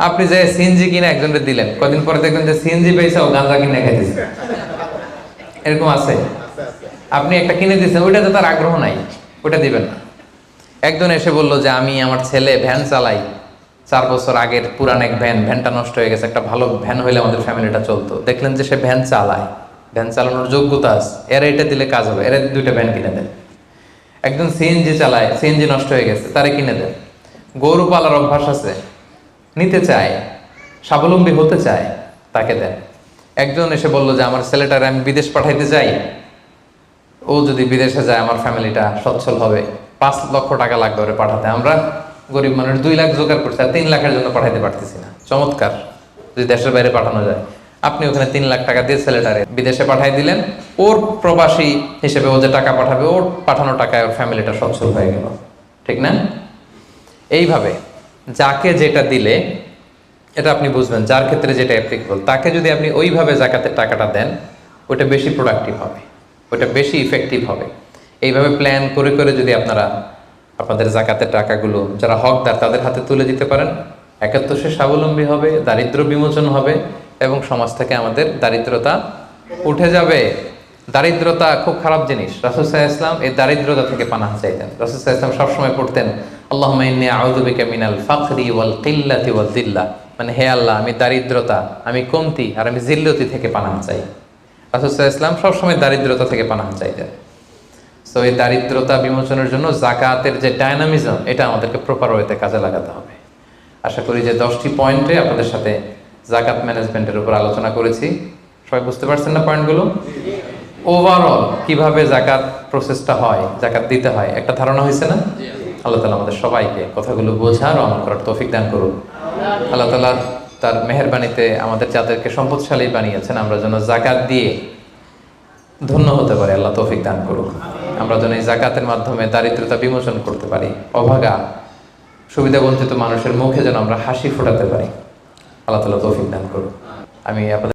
আপনি যে সিএনজি কিনে একজনকে দিলেন, কদিন পরে দেখবেন যে সিএনজি পেয়েছে ও গাঁজা কিনে খাইতেছে। এরকম আছে। আপনি একটা কিনে দিচ্ছেন, ওইটাতে তার আগ্রহ নাই, ওইটা দিবেন না। একজন এসে বললো যে আমি আমার ছেলে ভ্যান চালাই, 4 বছর আগের পুরান এক ভ্যানটা নষ্ট হয়ে গেছে, একটা ভালো ভ্যান হইলে আমাদের ফ্যামিলিটা চলতো। দেখলেন যে সে ভ্যান চালায়, ভ্যান চালানোর যোগ্যতা আছে, এরা এটা দিলে কাজ হবে, এরা 2টা ভ্যান কিনে দেন। একজন সিএনজি চালায়, সিএনজি নষ্ট হয়ে গেছে, তারে কিনে দেন। গরু পালার অভ্যাস আছে, নিতে চায়, স্বাবলম্বী হতে চায়, তাকে দেন। একজন এসে বললো যে আমার ছেলেটারে আমি বিদেশ পাঠাইতে চাই, ও যদি বিদেশে যায় আমার ফ্যামিলিটা সচ্ছল হবে, 5 লক্ষ টাকা লাগবে ওরে পাঠাতে। আমরা গরিব মানুষ 2 লাখ জোগাড় করছি, আর 3 লাখের জন্য পাঠাইতে পারতেছি না। চমৎকার, যদি দেশের বাইরে পাঠানো যায়। আপনি ওখানে 3 লাখ টাকা দিয়ে ছেলেটারে বিদেশে পাঠাই দিলেন, ওর প্রবাসী হিসেবে ও যে টাকা পাঠাবে, ওর পাঠানো টাকায় ওর ফ্যামিলিটা সচ্ছল হয়ে গেল। ঠিক না? এইভাবে যাকে যেটা দিলে, এটা আপনি বুঝবেন, যার ক্ষেত্রে যেটা অ্যাপ্লিকেবল, তাকে যদি আপনি ওইভাবে জাকাতের টাকাটা দেন, ওটা বেশি প্রোডাক্টিভ হবে, ওটা বেশি ইফেক্টিভ হবে। এইভাবে প্ল্যান করে করে যদি আপনারা আপনাদের জাকাতের টাকাগুলো যারা হকদার তাদের হাতে তুলে দিতে পারেন, একে তো সে স্বাবলম্বী হবে, দারিদ্র বিমোচন হবে, এবং সমাজ থেকে আমাদের দারিদ্রতা উঠে যাবে। দারিদ্রতা খুব খারাপ জিনিস। রাসূল সাল্লাল্লাহু আলাইহি ওয়াসাল্লাম এই দারিদ্রতা থেকে পানাহ চাইতেন। রাসূল সাল্লাল্লাহু আলাইহি ওয়াসাল্লাম সবসময় পড়তেন, আল্লাহুম্মা ইন্নী আউযু বিকা মিনাল ফাকরি ওয়াল কিল্লাতি ওয়াদ দিল্লাহ, মানে হে আল্লাহ, আমি দারিদ্রতা, আমি কমতি আর আমি জিল্লতি থেকে পানাহ চাই। রাসূল সাল্লাল্লাহু আলাইহি ওয়াসাল্লাম সবসময় দারিদ্রতা থেকে পানাহ চাইতেন। তো এই দারিদ্রতা বিমোচনের জন্য জাকাতের যে ডায়নামিজম, এটা আমাদেরকে প্রপার ওয়েতে কাজে লাগাতে হবে। আশা করি যে 10টি পয়েন্টে আপনাদের সাথে জাকাত ম্যানেজমেন্টের উপর আলোচনা করেছি। সবাই বুঝতে পারছেন না পয়েন্টগুলো? ওভারঅল কিভাবে জাকাত প্রসেসটা হয়, জাকাত দিতে হয়, একটা ধারণা হয়েছে না? আল্লাহ তাআলা আমাদের সবাইকে কথাগুলো বোঝার ও আমল করার তৌফিক দান করুন। আল্লাহ তাআলা তার মেহেরবানিতে আমাদের যাদেরকে সম্পদশালী বানিয়েছেন, আমরা যেন জাকাত দিয়ে ধন্য হতে পারি, আল্লাহ তৌফিক দান করুন। আমরা যেন এই জাকাতের মাধ্যমে দারিদ্রতা বিমোচন করতে পারি, অভাগা সুবিধা বঞ্চিত মানুষের মুখে যেন আমরা হাসি ফোটাতে পারি। আল্লাহ তাআলা তৌফিক দান করুন। আমি আপনাদের